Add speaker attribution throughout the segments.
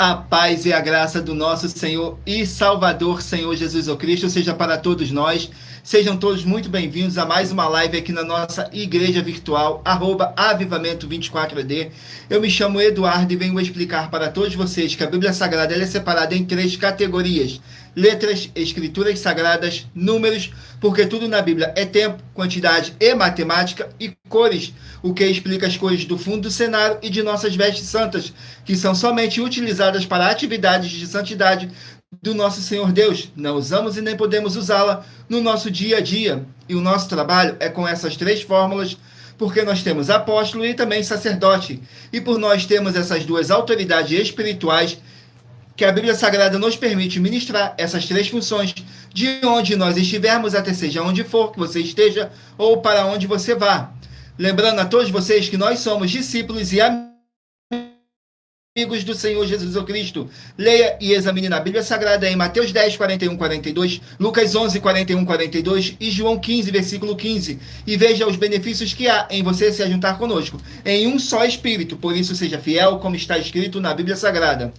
Speaker 1: A paz e a graça do nosso Senhor e Salvador, Senhor Jesus Cristo, seja para todos nós. Sejam todos muito bem-vindos a mais uma live aqui na nossa igreja virtual, @avivamento24AD. Eu me chamo Eduardo e venho explicar para todos vocês que a Bíblia Sagrada ela é separada em 3 categorias: letras, escrituras sagradas, números, porque tudo na Bíblia é tempo, quantidade e matemática, e cores, o que explica as cores do fundo do cenário e de nossas vestes santas, que são somente utilizadas para atividades de santidade do nosso Senhor Deus. Não usamos e nem podemos usá-la no nosso dia a dia. E o nosso trabalho é com essas 3 fórmulas, porque nós temos apóstolo e também sacerdote. E por nós termos essas 2 autoridades espirituais, que a Bíblia Sagrada nos permite ministrar essas 3 funções de onde nós estivermos, até seja onde for que você esteja ou para onde você vá. Lembrando a todos vocês que nós somos discípulos e amigos do Senhor Jesus Cristo. Leia e examine na Bíblia Sagrada em Mateus 10, 41, 42, Lucas 11, 41, 42 e João 15, versículo 15. E veja os benefícios que há em você se ajuntar conosco em um só Espírito. Por isso, seja fiel, como está escrito na Bíblia Sagrada.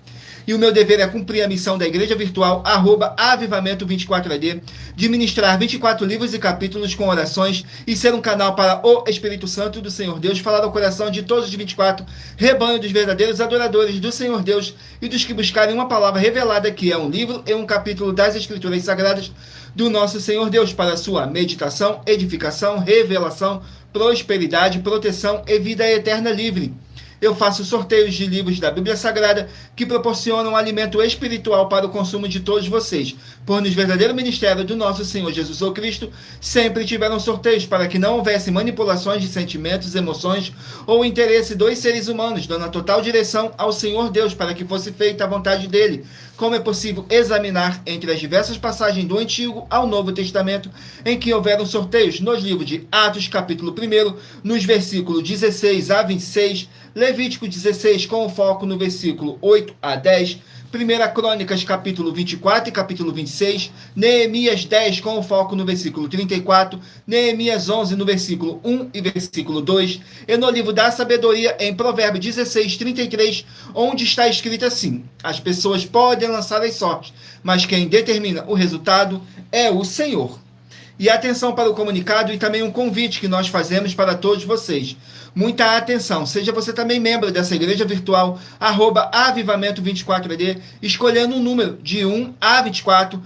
Speaker 1: E o meu dever é cumprir a missão da igreja virtual, @avivamento24AD, de ministrar 24 livros e capítulos com orações e ser um canal para o Espírito Santo do Senhor Deus falar ao coração de todos os 24 rebanho dos verdadeiros adoradores do Senhor Deus e dos que buscarem uma palavra revelada que é um livro e um capítulo das Escrituras Sagradas do nosso Senhor Deus para sua meditação, edificação, revelação, prosperidade, proteção e vida eterna livre. Eu faço sorteios de livros da Bíblia Sagrada que proporcionam alimento espiritual para o consumo de todos vocês. Por no verdadeiro ministério do nosso Senhor Jesus Cristo, sempre tiveram sorteios para que não houvesse manipulações de sentimentos, emoções ou interesse dos seres humanos, dando a total direção ao Senhor Deus para que fosse feita a vontade dele. Como é possível examinar entre as diversas passagens do Antigo ao Novo Testamento em que houveram sorteios nos livros de Atos, capítulo 1, nos versículos 16 a 26, Levítico 16, com foco no versículo 8 a 10, 1 Crônicas, capítulo 24 e capítulo 26, Neemias 10, com foco no versículo 34, Neemias 11, no versículo 1 e versículo 2, e no livro da sabedoria, em Provérbios 16, 33, onde está escrito assim: as pessoas podem lançar as sortes, mas quem determina o resultado é o Senhor. E atenção para o comunicado e também um convite que nós fazemos para todos vocês. Muita atenção, seja você também membro dessa igreja virtual, @avivamento24AD, escolhendo um número de 1 a 24,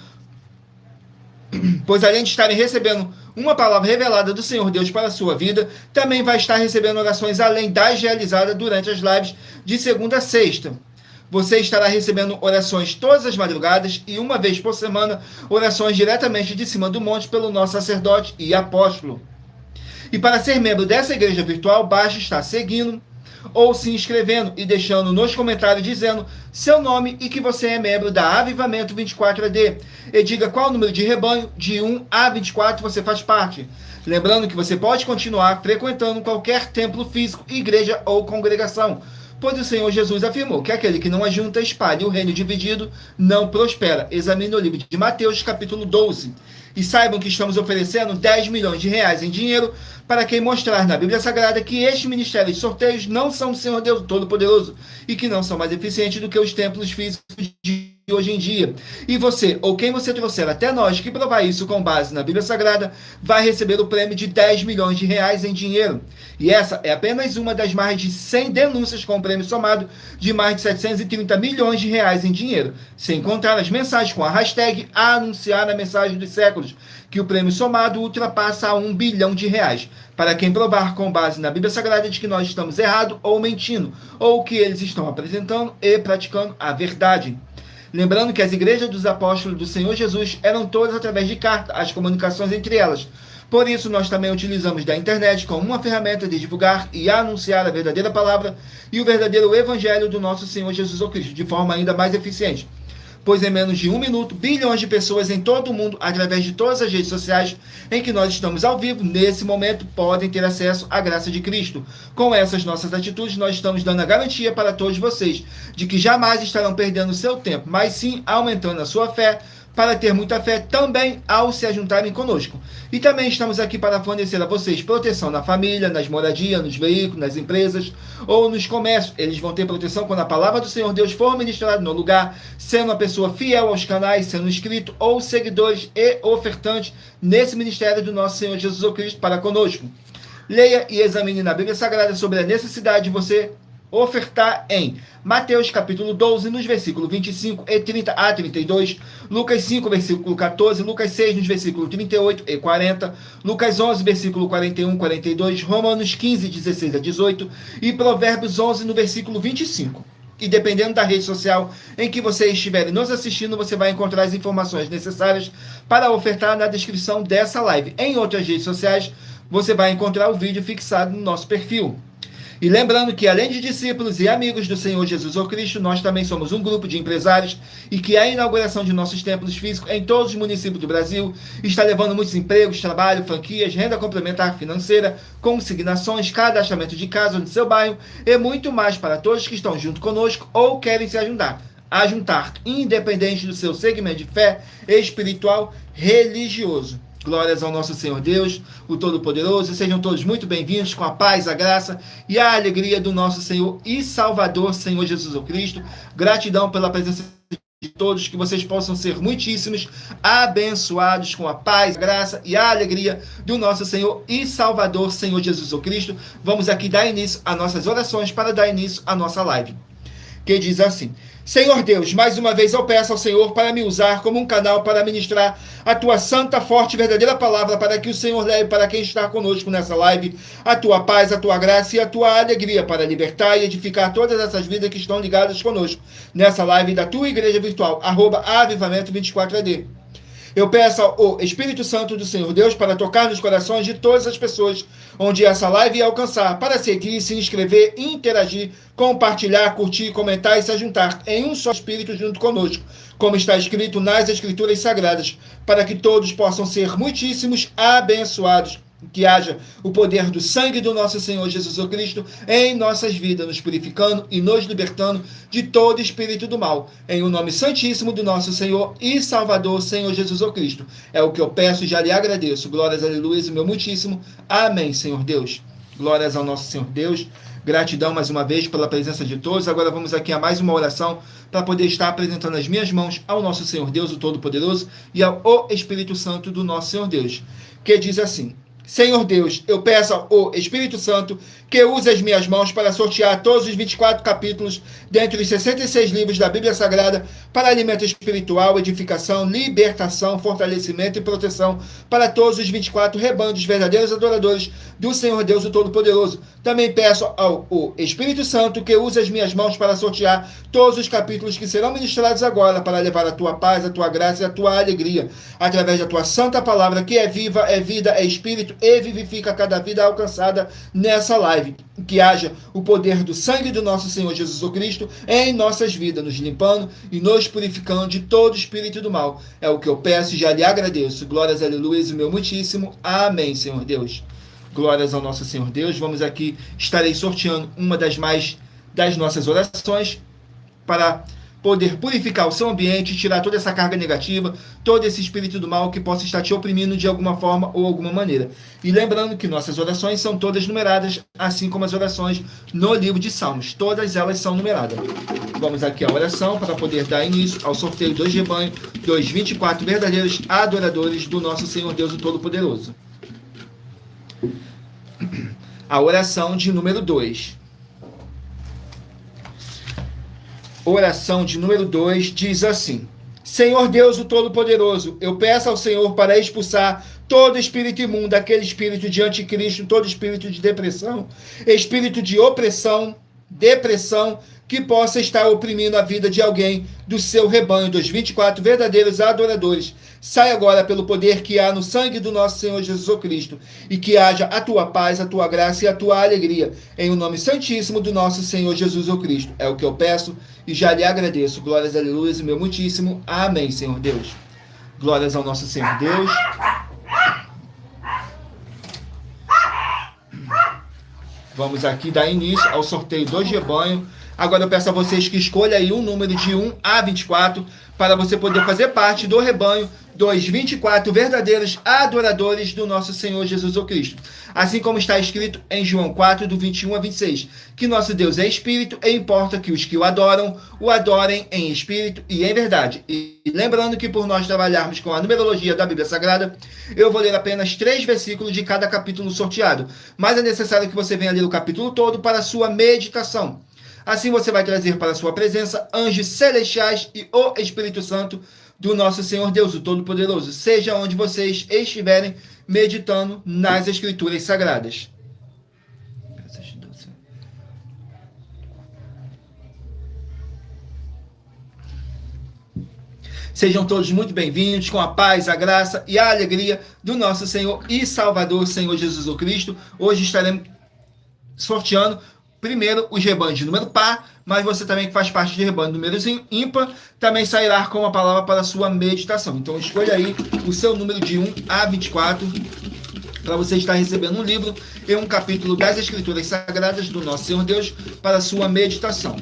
Speaker 1: pois além de estarem recebendo uma palavra revelada do Senhor Deus para a sua vida, também vai estar recebendo orações além das realizadas durante as lives de segunda a sexta. Você estará recebendo orações todas as madrugadas e uma vez por semana, orações diretamente de cima do monte pelo nosso sacerdote e apóstolo. E para ser membro dessa igreja virtual, basta estar seguindo ou se inscrevendo e deixando nos comentários dizendo seu nome e que você é membro da Avivamento 24AD. E diga qual número de rebanho, de 1 a 24, você faz parte. Lembrando que você pode continuar frequentando qualquer templo físico, igreja ou congregação, pois o Senhor Jesus afirmou que aquele que não ajunta, espalha, o reino dividido não prospera. Examine o livro de Mateus, capítulo 12. E saibam que estamos oferecendo 10 milhões de reais em dinheiro para quem mostrar na Bíblia Sagrada que estes ministérios de sorteios não são do Senhor Deus Todo-Poderoso e que não são mais eficientes do que os templos físicos de hoje em dia. E você, ou quem você trouxer até nós que provar isso com base na Bíblia Sagrada, vai receber o prêmio de 10 milhões de reais em dinheiro. E essa é apenas uma das mais de 100 denúncias com prêmio somado de mais de 730 milhões de reais em dinheiro, sem contar as mensagens com a hashtag anunciar a mensagem dos séculos, que o prêmio somado ultrapassa a 1 bilhão de reais, para quem provar com base na Bíblia Sagrada de que nós estamos errado ou mentindo, ou que eles estão apresentando e praticando a verdade. Lembrando que as igrejas dos apóstolos do Senhor Jesus eram todas através de carta, as comunicações entre elas. Por isso, nós também utilizamos da internet como uma ferramenta de divulgar e anunciar a verdadeira palavra e o verdadeiro evangelho do nosso Senhor Jesus Cristo, de forma ainda mais eficiente. Pois em menos de 1 minuto, bilhões de pessoas em todo o mundo, através de todas as redes sociais em que nós estamos ao vivo, nesse momento, podem ter acesso à graça de Cristo. Com essas nossas atitudes, nós estamos dando a garantia para todos vocês de que jamais estarão perdendo o seu tempo, mas sim aumentando a sua fé, para ter muita fé também ao se ajuntarem conosco. E também estamos aqui para fornecer a vocês proteção na família, nas moradias, nos veículos, nas empresas ou nos comércios. Eles vão ter proteção quando a palavra do Senhor Deus for ministrada no lugar, sendo uma pessoa fiel aos canais, sendo inscrito ou seguidores e ofertantes nesse ministério do nosso Senhor Jesus Cristo para conosco. Leia e examine na Bíblia Sagrada sobre a necessidade de você ofertar em Mateus capítulo 12, nos versículos 25 e 30 a 32, Lucas 5, versículo 14, Lucas 6, nos versículos 38 e 40, Lucas 11, versículo 41 e 42, Romanos 15, 16 a 18 e Provérbios 11, no versículo 25. E dependendo da rede social em que você estiver nos assistindo, você vai encontrar as informações necessárias para ofertar na descrição dessa live. Em outras redes sociais, você vai encontrar o vídeo fixado no nosso perfil. E lembrando que, além de discípulos e amigos do Senhor Jesus Cristo, nós também somos um grupo de empresários e que a inauguração de nossos templos físicos em todos os municípios do Brasil está levando muitos empregos, trabalho, franquias, renda complementar financeira, consignações, cadastramento de casa no seu bairro e muito mais para todos que estão junto conosco ou querem se juntar, independente do seu segmento de fé espiritual, religioso. Glórias ao nosso Senhor Deus, o Todo-Poderoso. Sejam todos muito bem-vindos com a paz, a graça e a alegria do nosso Senhor e Salvador, Senhor Jesus Cristo. Gratidão pela presença de todos, que vocês possam ser muitíssimos abençoados com a paz, a graça e a alegria do nosso Senhor e Salvador, Senhor Jesus Cristo. Vamos aqui dar início às nossas orações para dar início à nossa live, que diz assim: Senhor Deus, mais uma vez eu peço ao Senhor para me usar como um canal para ministrar a tua santa, forte e verdadeira palavra, para que o Senhor leve para quem está conosco nessa live a tua paz, a tua graça e a tua alegria, para libertar e edificar todas essas vidas que estão ligadas conosco nessa live da tua igreja virtual, @avivamento24AD. Eu peço ao Espírito Santo do Senhor Deus para tocar nos corações de todas as pessoas onde essa live ia alcançar, para seguir, se inscrever, interagir, compartilhar, curtir, comentar e se juntar em um só Espírito junto conosco, como está escrito nas Escrituras Sagradas, para que todos possam ser muitíssimos abençoados. Que haja o poder do sangue do nosso Senhor Jesus Cristo em nossas vidas, nos purificando e nos libertando de todo espírito do mal. Em o nome santíssimo do nosso Senhor e Salvador, Senhor Jesus Cristo. É o que eu peço e já lhe agradeço. Glórias, aleluia, e meu muitíssimo. Amém, Senhor Deus. Glórias ao nosso Senhor Deus. Gratidão mais uma vez pela presença de todos. Agora vamos aqui a mais uma oração para poder estar apresentando as minhas mãos ao nosso Senhor Deus, o Todo-Poderoso, e ao Espírito Santo do nosso Senhor Deus, que diz assim: Senhor Deus, eu peço ao Espírito Santo que use as minhas mãos para sortear todos os 24 capítulos dentre os 66 livros da Bíblia Sagrada para alimento espiritual, edificação, libertação, fortalecimento e proteção para todos os 24 rebanhos dos verdadeiros adoradores do Senhor Deus, o Todo-Poderoso. Também peço ao Espírito Santo que use as minhas mãos para sortear todos os capítulos que serão ministrados agora para levar a tua paz, a tua graça e a tua alegria através da tua santa palavra, que é viva, é vida, é espírito e vivifica cada vida alcançada nessa live. Que haja o poder do sangue do nosso Senhor Jesus Cristo em nossas vidas, nos limpando e nos purificando de todo espírito do mal. É o que eu peço e já lhe agradeço. Glórias, aleluia, e meu muitíssimo. Amém, Senhor Deus. Glórias ao nosso Senhor Deus. Vamos aqui, estarei sorteando uma das nossas orações para poder purificar o seu ambiente, tirar toda essa carga negativa, todo esse espírito do mal que possa estar te oprimindo de alguma forma ou alguma maneira. E lembrando que nossas orações são todas numeradas, assim como as orações no livro de Salmos. Todas elas são numeradas. Vamos aqui à oração para poder dar início ao sorteio dos rebanhos, dos 24 verdadeiros adoradores do nosso Senhor Deus, o Todo-Poderoso. A oração de número 2. Oração de número 2 diz assim: Senhor Deus, o Todo-Poderoso, eu peço ao Senhor para expulsar todo espírito imundo, aquele espírito de anticristo, todo espírito de depressão, espírito de opressão, depressão, que possa estar oprimindo a vida de alguém do seu rebanho, dos 24 verdadeiros adoradores. Sai agora pelo poder que há no sangue do nosso Senhor Jesus Cristo, e que haja a tua paz, a tua graça e a tua alegria, em o nome santíssimo do nosso Senhor Jesus Cristo. É o que eu peço e já lhe agradeço. Glórias, aleluia, e meu muitíssimo. Amém, Senhor Deus. Glórias ao nosso Senhor Deus. Vamos aqui dar início ao sorteio do rebanho Agora eu peço a vocês que escolham aí um número de 1 a 24 para você poder fazer parte do rebanho dos 24 verdadeiros adoradores do nosso Senhor Jesus Cristo. Assim como está escrito em João 4, do 21 a 26, que nosso Deus é Espírito e importa que os que o adorem em Espírito e em verdade. E lembrando que por nós trabalharmos com a numerologia da Bíblia Sagrada, eu vou ler apenas 3 versículos de cada capítulo sorteado, mas é necessário que você venha ler o capítulo todo para a sua meditação. Assim você vai trazer para a sua presença anjos celestiais e o Espírito Santo do nosso Senhor Deus, o Todo-Poderoso, seja onde vocês estiverem meditando nas Escrituras Sagradas. Sejam todos muito bem-vindos, com a paz, a graça e a alegria do nosso Senhor e Salvador, Senhor Jesus Cristo. Hoje estaremos sorteando primeiro os rebanhos de número par, mas você também que faz parte de rebanho de números ímpar, também sairá com uma palavra para a sua meditação. Então escolha aí o seu número de 1 a 24 para você estar recebendo um livro e um capítulo das Escrituras Sagradas do nosso Senhor Deus para a sua meditação.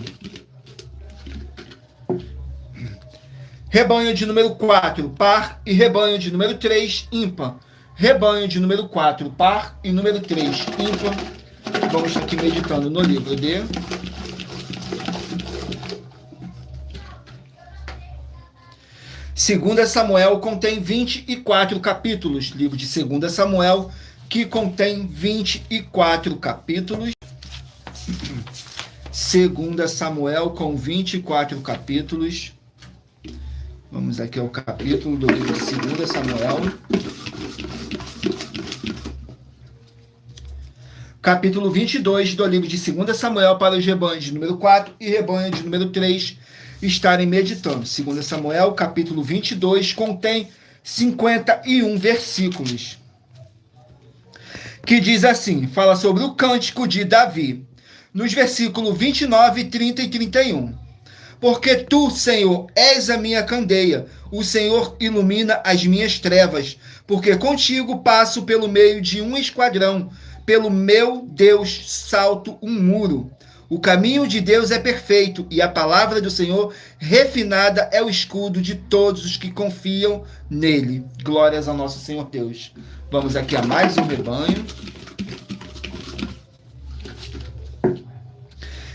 Speaker 1: Rebanho de número 4, par, e rebanho de número 3, ímpar. Rebanho de número 4, par, e número 3, ímpar. Vamos estar aqui meditando no livro de Segunda Samuel, contém 24 capítulos. Livro de Segunda Samuel, que contém 24 capítulos. Segunda Samuel, com 24 capítulos. Vamos aqui ao capítulo do livro de 2 Samuel. Capítulo 22 do livro de 2 Samuel para os rebanhos de número 4 e rebanho de número 3 estarem meditando. 2 Samuel, capítulo 22, contém 51 versículos. Que diz assim, fala sobre o cântico de Davi. Nos versículos 29, 30 e 31. Porque tu, Senhor, és a minha candeia, o Senhor ilumina as minhas trevas, porque contigo passo pelo meio de um esquadrão, pelo meu Deus salto um muro. O caminho de Deus é perfeito, e a palavra do Senhor refinada é o escudo de todos os que confiam nele. Glórias ao nosso Senhor Deus. Vamos aqui a mais um rebanho.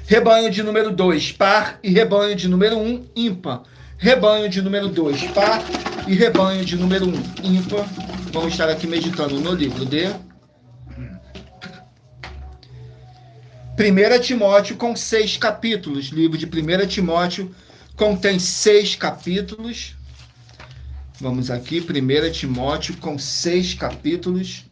Speaker 1: Rebanho de número 2, par, e rebanho de número 1, ímpar. Rebanho de número 2, par, e rebanho de número 1, ímpar. Vamos estar aqui meditando no livro de 1 Timóteo, com 6 capítulos. Livro de 1 Timóteo contém 6 capítulos. Vamos aqui, 1 Timóteo, com 6 capítulos.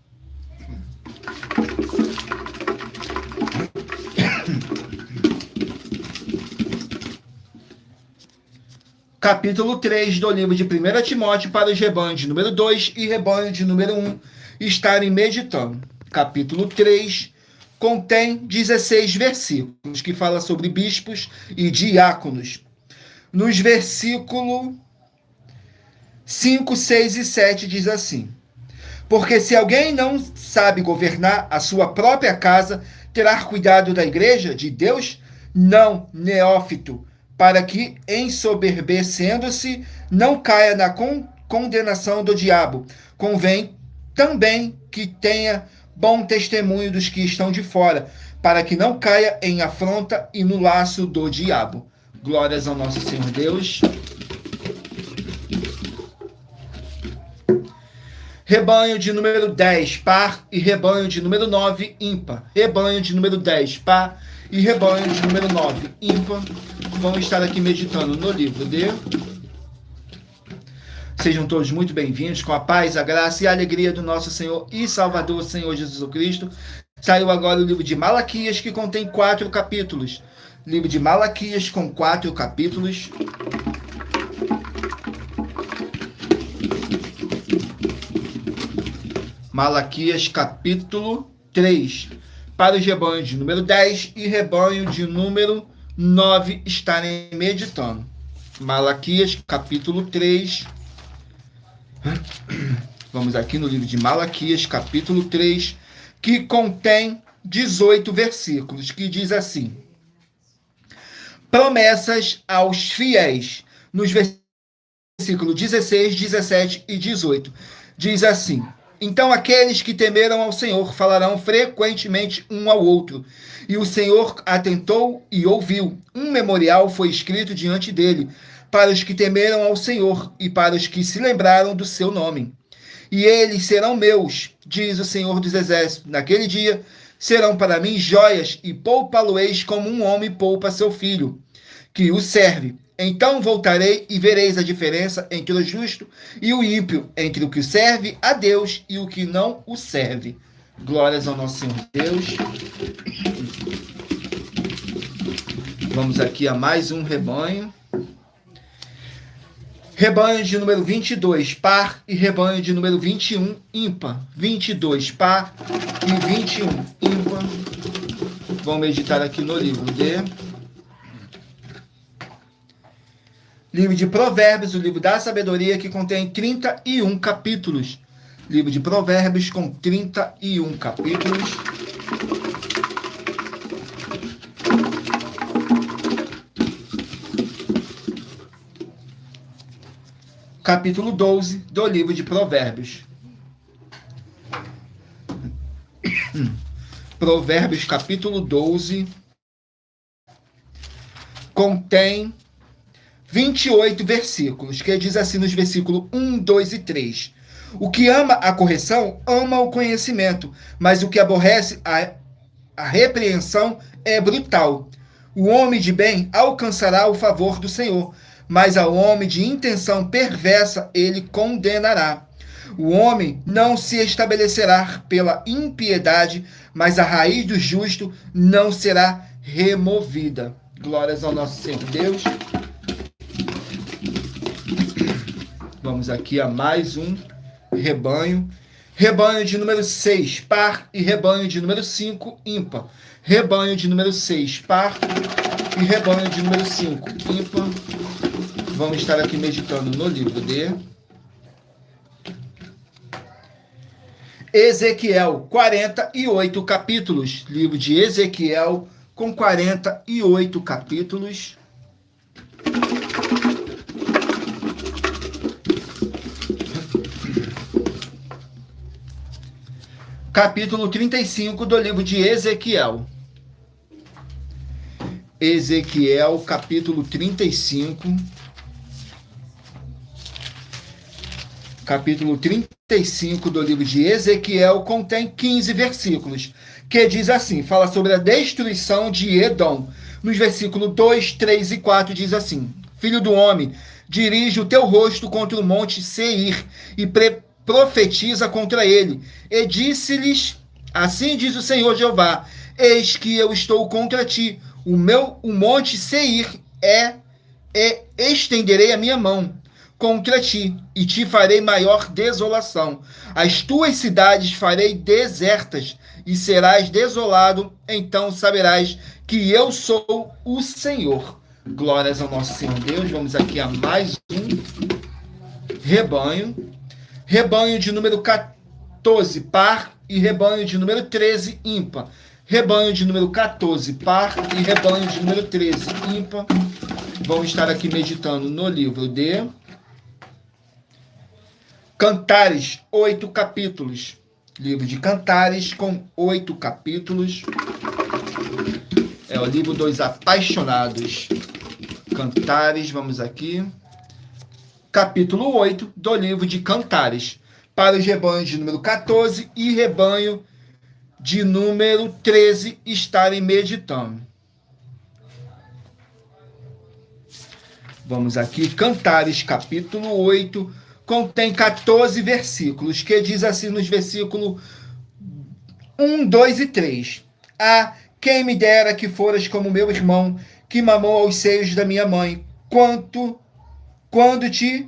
Speaker 1: Capítulo 3 do livro de 1 Timóteo para os rebanhos de número 2 e rebanho de número 1 estarem meditando. Capítulo 3 contém 16 versículos que fala sobre bispos e diáconos. Nos versículos 5, 6 e 7 diz assim: porque se alguém não sabe governar a sua própria casa, terá cuidado da igreja de Deus? Não, neófito, para que, ensoberbecendo-se, não caia na condenação do diabo. Convém também que tenha bom testemunho dos que estão de fora, para que não caia em afronta e no laço do diabo. Glórias ao nosso Senhor Deus. Rebanho de número 10, par, e rebanho de número 9, ímpar. Rebanho de número 10, par, e rebanho de número 9, ímpar. Vamos estar aqui meditando no livro de... Sejam todos muito bem-vindos, com a paz, a graça e a alegria do nosso Senhor e Salvador, Senhor Jesus Cristo. Saiu agora o livro de Malaquias, que contém 4 capítulos. Livro de Malaquias, com 4 capítulos. Malaquias, capítulo 3. Para os rebanhos de número 10 e rebanho de número 9 estarem meditando. Malaquias, capítulo 3. Vamos aqui no livro de Malaquias, capítulo 3, que contém 18 versículos, que diz assim: promessas aos fiéis. Nos versículos 16, 17 e 18. Diz assim: então aqueles que temeram ao Senhor falarão frequentemente um ao outro, e o Senhor atentou e ouviu. Um memorial foi escrito diante dele, para os que temeram ao Senhor e para os que se lembraram do seu nome. E eles serão meus, diz o Senhor dos Exércitos. Naquele dia serão para mim joias, e poupá-lo-eis como um homem poupa seu filho, que o serve. Então voltarei e vereis a diferença entre o justo e o ímpio, entre o que serve a Deus e o que não o serve. Glórias ao nosso Senhor Deus. Vamos aqui a mais um rebanho. Rebanho de número 22, par, e rebanho de número 21, ímpar. 22, par, e 21, ímpar. Vamos meditar aqui no livro de Provérbios, o livro da sabedoria, que contém 31 capítulos. Livro de Provérbios com 31 capítulos. Capítulo 12 do livro de Provérbios. Provérbios, capítulo 12, contém 28 versículos, que diz assim nos versículos 1, 2 e 3. O que ama a correção, ama o conhecimento, mas o que aborrece a repreensão é brutal. O homem de bem alcançará o favor do Senhor, mas ao homem de intenção perversa ele condenará. O homem não se estabelecerá pela impiedade, mas a raiz do justo não será removida. Glórias ao nosso Senhor Deus. Vamos aqui a mais um rebanho. Rebanho de número 6, par, e rebanho de número 5, ímpar. Rebanho de número 6, par, e rebanho de número 5, ímpar. Vamos estar aqui meditando no livro de Ezequiel, 48 capítulos. Livro de Ezequiel com 48 capítulos. Capítulo 35 do livro de Ezequiel. Ezequiel, capítulo 35. Capítulo 35 do livro de Ezequiel contém 15 versículos, que diz assim, fala sobre a destruição de Edom. Nos versículos 2, 3 e 4 diz assim: Filho do homem, dirige o teu rosto contra o monte Seir e profetiza contra ele. E disse-lhes, assim diz o Senhor Jeová, eis que eu estou contra ti, o monte Seir e estenderei a minha mão contra ti, e te farei maior desolação. As tuas cidades farei desertas, e serás desolado, então saberás que eu sou o Senhor. Glórias ao nosso Senhor Deus. Vamos aqui a mais um rebanho. Rebanho de número 14, par, e rebanho de número 13, ímpar. Rebanho de número 14, par, e rebanho de número 13, ímpar. Vamos estar aqui meditando no livro de Cantares, 8 capítulos. Livro de Cantares com 8 capítulos. É o livro dos apaixonados. Cantares, vamos aqui. Capítulo 8 do livro de Cantares. Para os rebanhos de número 14 e rebanho de número 13 estarem meditando. Vamos aqui, Cantares, capítulo 8, contém 14 versículos, que diz assim nos versículos 1, 2 e 3. Ah, quem me dera que foras como meu irmão, que mamou aos seios da minha mãe, quando te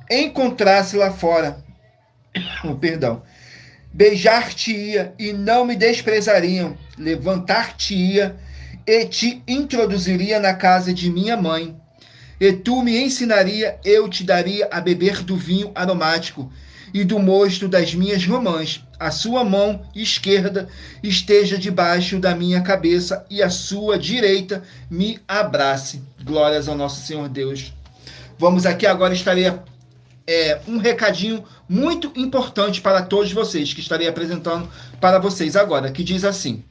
Speaker 1: encontrasse lá fora. Perdão. Beijar-te-ia e não me desprezariam, levantar-te-ia e te introduziria na casa de minha mãe. E tu me ensinaria, eu te daria a beber do vinho aromático, e do mosto das minhas romãs. A sua mão esquerda esteja debaixo da minha cabeça e a sua direita me abrace. Glórias ao nosso Senhor Deus. Vamos aqui agora, estarei um recadinho muito importante para todos vocês, que estarei apresentando para vocês agora, que diz assim: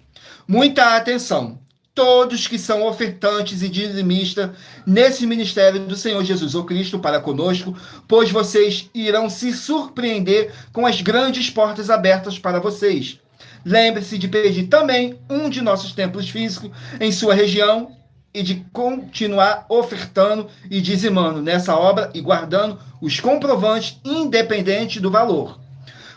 Speaker 1: muita atenção, todos que são ofertantes e dizimistas nesse ministério do Senhor Jesus, o Cristo, para conosco, pois vocês irão se surpreender com as grandes portas abertas para vocês. Lembre-se de pedir também um de nossos templos físicos em sua região e de continuar ofertando e dizimando nessa obra e guardando os comprovantes independente do valor.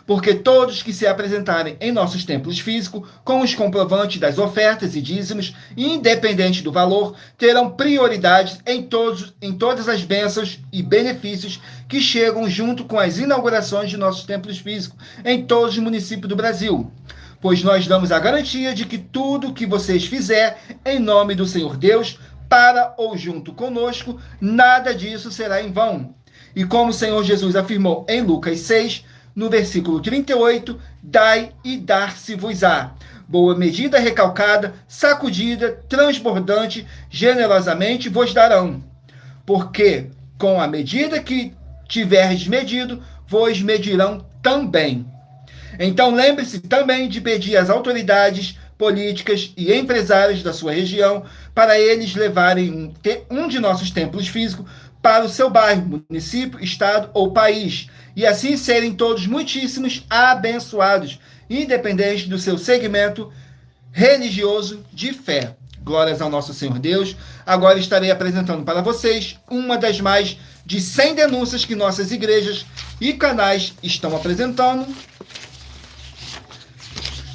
Speaker 1: Porque todos que se apresentarem em nossos templos físicos com os comprovantes das ofertas e dízimos, independente do valor, terão prioridade em todas as bênçãos e benefícios que chegam junto com as inaugurações de nossos templos físicos em todos os municípios do Brasil. Pois nós damos a garantia de que tudo que vocês fizerem em nome do Senhor Deus, para ou junto conosco, nada disso será em vão. E como o Senhor Jesus afirmou em Lucas 6, no versículo 38, dai e dar-se-vos-á. Boa medida, recalcada, sacudida, transbordante, generosamente vos darão. Porque com a medida que tiverdes medido, vos medirão também. Então lembre-se também de pedir às autoridades políticas e empresários da sua região para eles levarem um de nossos templos físicos para o seu bairro, município, estado ou país, e assim serem todos muitíssimos abençoados, independente do seu segmento religioso de fé. Glórias ao nosso Senhor Deus. Agora estarei apresentando para vocês uma das mais de 100 denúncias que nossas igrejas e canais estão apresentando.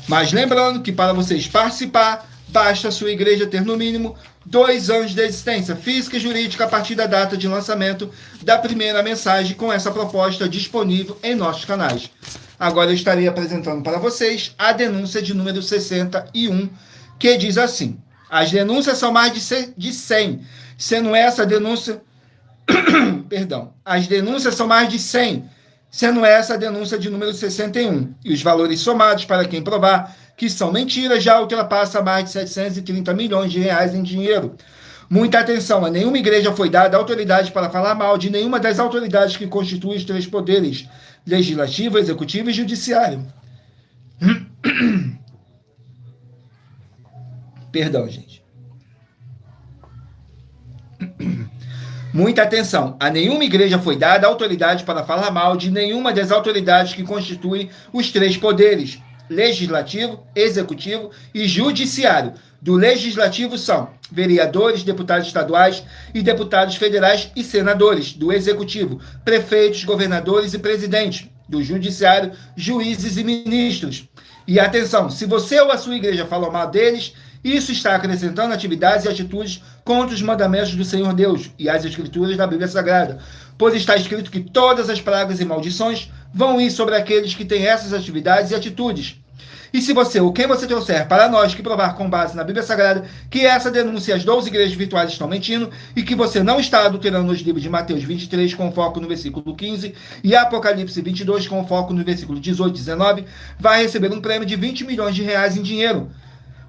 Speaker 1: Mas lembrando que para vocês participar, basta a sua igreja ter no mínimo 2 anos de existência física e jurídica a partir da data de lançamento da primeira mensagem com essa proposta disponível em nossos canais. Agora eu estarei apresentando para vocês a denúncia de número 61, que diz assim: as denúncias são mais de 100, sendo essa denúncia... Perdão. As denúncias são mais de 100, sendo essa a denúncia de número 61. E os valores somados para quem provar que são mentiras já ultrapassa mais de 730 milhões de reais em dinheiro. Muita atenção, a nenhuma igreja foi dada autoridade para falar mal de nenhuma das autoridades que constituem os 3 poderes: legislativo, executivo e judiciário. Perdão, gente. Muita atenção, a nenhuma igreja foi dada autoridade para falar mal de nenhuma das autoridades que constituem os 3 poderes: legislativo, executivo e judiciário. Do legislativo são vereadores, deputados estaduais e deputados federais e senadores. Do executivo, prefeitos, governadores e presidentes. Do judiciário, juízes e ministros. E atenção, se você ou a sua igreja falou mal deles, isso está acrescentando atividades e atitudes contra os mandamentos do Senhor Deus e as escrituras da Bíblia Sagrada, pois está escrito que todas as pragas e maldições vão ir sobre aqueles que têm essas atividades e atitudes. E se você ou quem você trouxer para nós que provar com base na Bíblia Sagrada que essa denúncia e as 12 igrejas virtuais estão mentindo e que você não está adulterando os livros de Mateus 23 com foco no versículo 15 e Apocalipse 22 com foco no versículo 18 e 19, vai receber um prêmio de 20 milhões de reais em dinheiro.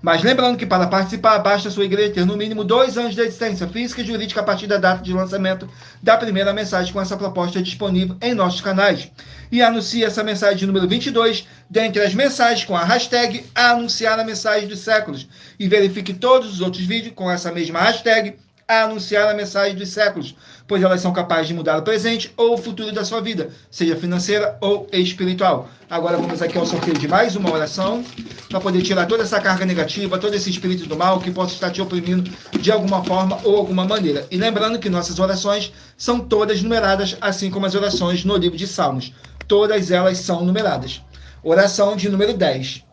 Speaker 1: Mas lembrando que para participar, basta a sua igreja ter no mínimo 2 anos de existência física e jurídica a partir da data de lançamento da primeira mensagem com essa proposta disponível em nossos canais. E anuncie essa mensagem de número 22 dentre as mensagens com a hashtag Anunciar a Mensagem dos Séculos. E verifique todos os outros vídeos com essa mesma hashtag Anunciar a Mensagem dos Séculos, pois elas são capazes de mudar o presente ou o futuro da sua vida, seja financeira ou espiritual. Agora vamos aqui ao sorteio de mais uma oração, para poder tirar toda essa carga negativa, todo esse espírito do mal que possa estar te oprimindo de alguma forma ou alguma maneira. E lembrando que nossas orações são todas numeradas, assim como as orações no livro de Salmos. Todas elas são numeradas. Oração de número 10.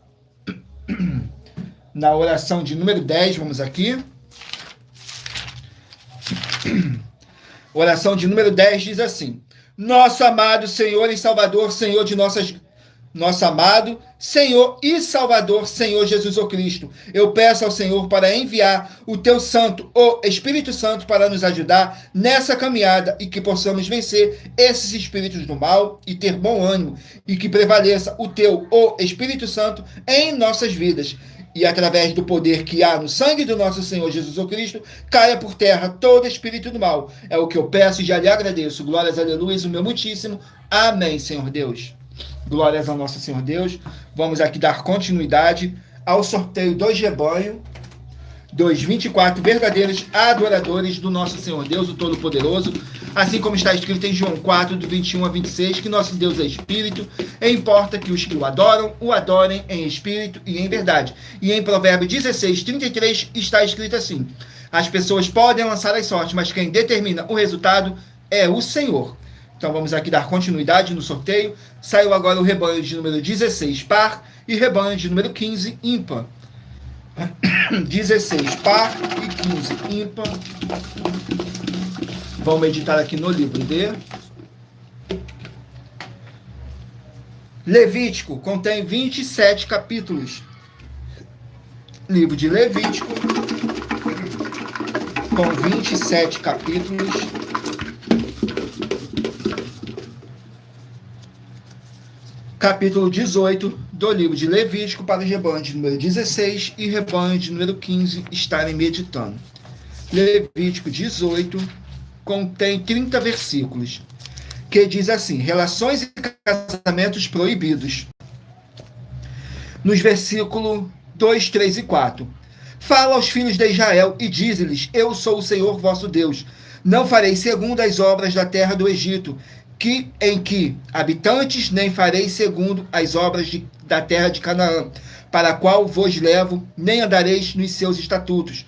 Speaker 1: Na oração de número 10, vamos aqui. Oração de número 10 diz assim: nosso amado Senhor e Salvador, Senhor de nossas nosso amado Senhor e Salvador, Senhor Jesus o Cristo. Eu peço ao Senhor para enviar o teu Santo, o Espírito Santo, para nos ajudar nessa caminhada e que possamos vencer esses espíritos do mal e ter bom ânimo e que prevaleça o teu, o Espírito Santo, em nossas vidas. E através do poder que há no sangue do nosso Senhor Jesus o Cristo, caia por terra todo espírito do mal. É o que eu peço e já lhe agradeço. Glórias, aleluia, o meu muitíssimo. Amém, Senhor Deus. Glórias ao nosso Senhor Deus. Vamos aqui dar continuidade ao sorteio dos rebanhos, dos 24 verdadeiros adoradores do nosso Senhor Deus, o Todo-Poderoso, assim como está escrito em João 4, do 21 a 26, que nosso Deus é Espírito, e importa que os que o adoram, o adorem em Espírito e em verdade. E em Provérbios 16, 33, está escrito assim: as pessoas podem lançar as sortes, mas quem determina o resultado é o Senhor. Então vamos aqui dar continuidade no sorteio. Saiu agora o rebanho de número 16, par, e rebanho de número 15, ímpar. 16 par e 15 ímpar. Vamos meditar aqui no livro de Levítico. Contém 27 capítulos. Livro de Levítico, com 27 capítulos. Capítulo 18 do livro de Levítico, para o rebanho de número 16 e rebanho de número 15 estarem meditando. Levítico 18 contém 30 versículos, que diz assim: relações e casamentos proibidos. Nos versículos 2, 3 e 4. Fala aos filhos de Israel e diz-lhes: eu sou o Senhor vosso Deus. Não farei segundo as obras da terra do Egito, em que habitantes, nem farei segundo as obras da terra de Canaã, para a qual vos levo, nem andareis nos seus estatutos.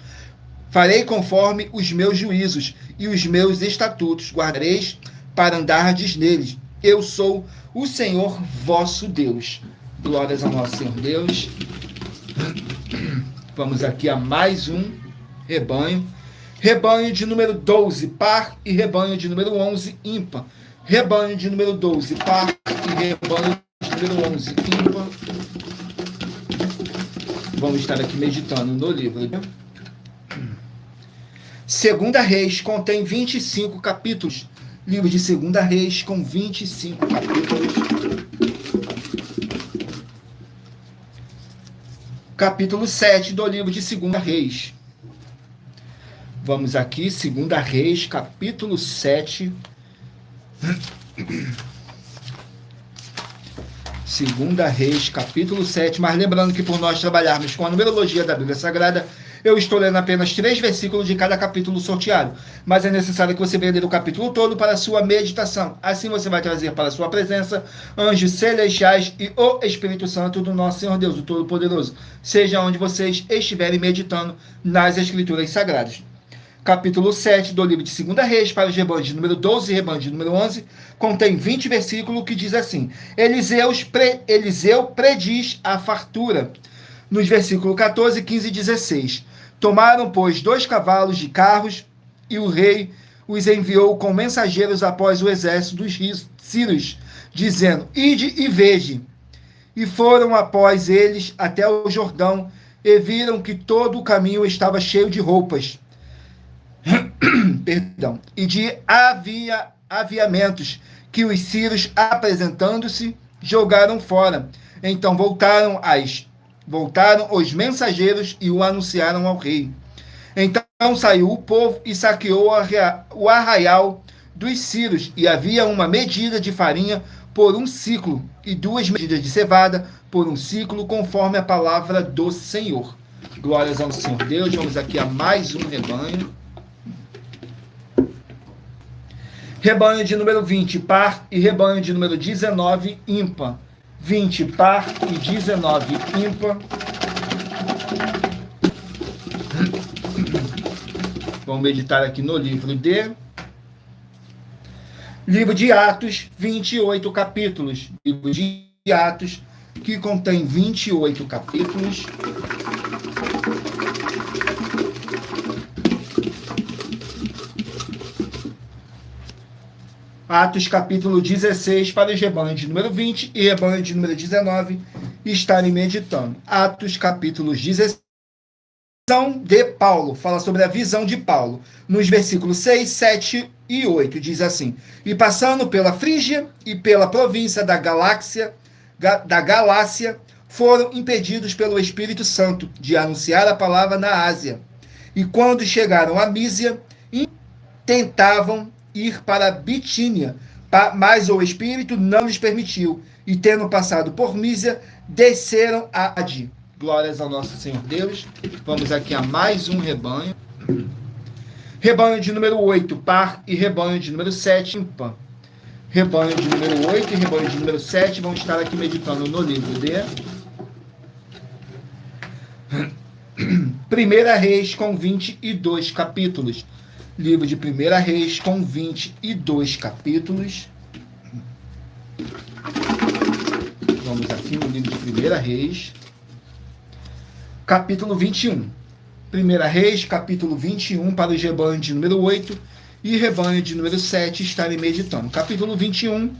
Speaker 1: Farei conforme os meus juízos e os meus estatutos guardareis para andardes neles. Eu sou o Senhor vosso Deus. Glórias ao nosso Senhor Deus. Vamos aqui a mais um rebanho. Rebanho de número 12, par, e rebanho de número 11, ímpar. Rebanho de número 12, par, e rebanho de número 11, ímpar. Vamos estar aqui meditando no livro. Segunda Reis contém 25 capítulos. Livro de Segunda Reis com 25 capítulos. Capítulo 7 do livro de Segunda Reis. Vamos aqui, Segunda Reis, capítulo 7. Segunda Reis, capítulo 7. Mas lembrando que por nós trabalharmos com a numerologia da Bíblia Sagrada, eu estou lendo apenas 3 versículos de cada capítulo sorteado. Mas é necessário que você venha ler o capítulo todo para a sua meditação. Assim você vai trazer para a sua presença anjos celestiais e o Espírito Santo do nosso Senhor Deus, o Todo-Poderoso. Seja onde vocês estiverem meditando nas Escrituras Sagradas. Capítulo 7 do livro de Segunda Reis, para os rebanhos de número 12 e rebanho de número 11, contém 20 versículos que diz assim: Eliseu prediz a fartura. Nos versículos 14, 15 e 16. Tomaram, pois, 2 cavalos de carros, e o rei os enviou com mensageiros após o exército dos sírios, dizendo: ide e vede. E foram após eles até o Jordão, e viram que todo o caminho estava cheio de roupas, perdão, e de aviamentos, que os sírios, apresentando-se, jogaram fora. Então voltaram os mensageiros e o anunciaram ao rei. Então saiu o povo e saqueou o arraial dos sírios, e havia uma medida de farinha por um ciclo, e 2 medidas de cevada por um ciclo, conforme a palavra do Senhor. Glórias ao Senhor Deus. Vamos aqui a mais um rebanho. Rebanho de número 20, par, e rebanho de número 19, ímpar. 20 par e 19 ímpar. Vamos meditar aqui no livro de Atos, 28 capítulos. Livro de Atos, que contém 28 capítulos. Atos capítulo 16 para os rebanhos de número 20 e rebanho de número 19 estarem meditando. Atos capítulo 16. Visão de Paulo, fala sobre a visão de Paulo. Nos versículos 6, 7 e 8 diz assim: E passando pela Frígia e pela província da Galácia, foram impedidos pelo Espírito Santo de anunciar a palavra na Ásia. E quando chegaram a Mísia, tentavam ir para Bitínia, mas o Espírito não lhes permitiu. E tendo passado por Mísia, desceram a Adi. Glórias ao nosso Senhor Deus. Vamos aqui a mais um rebanho. Rebanho de número 8, par, e rebanho de número 7, ímpar. Rebanho de número 8 e rebanho de número 7 vão estar aqui meditando no livro de 1 Reis com 22 capítulos. Livro de 1 Reis com 22 capítulos. Vamos aqui no livro de 1 Reis. Capítulo 21. 1 Reis, capítulo 21, para os rebanhos de número 8 e rebanho de número 7 estarem meditando. Capítulo 21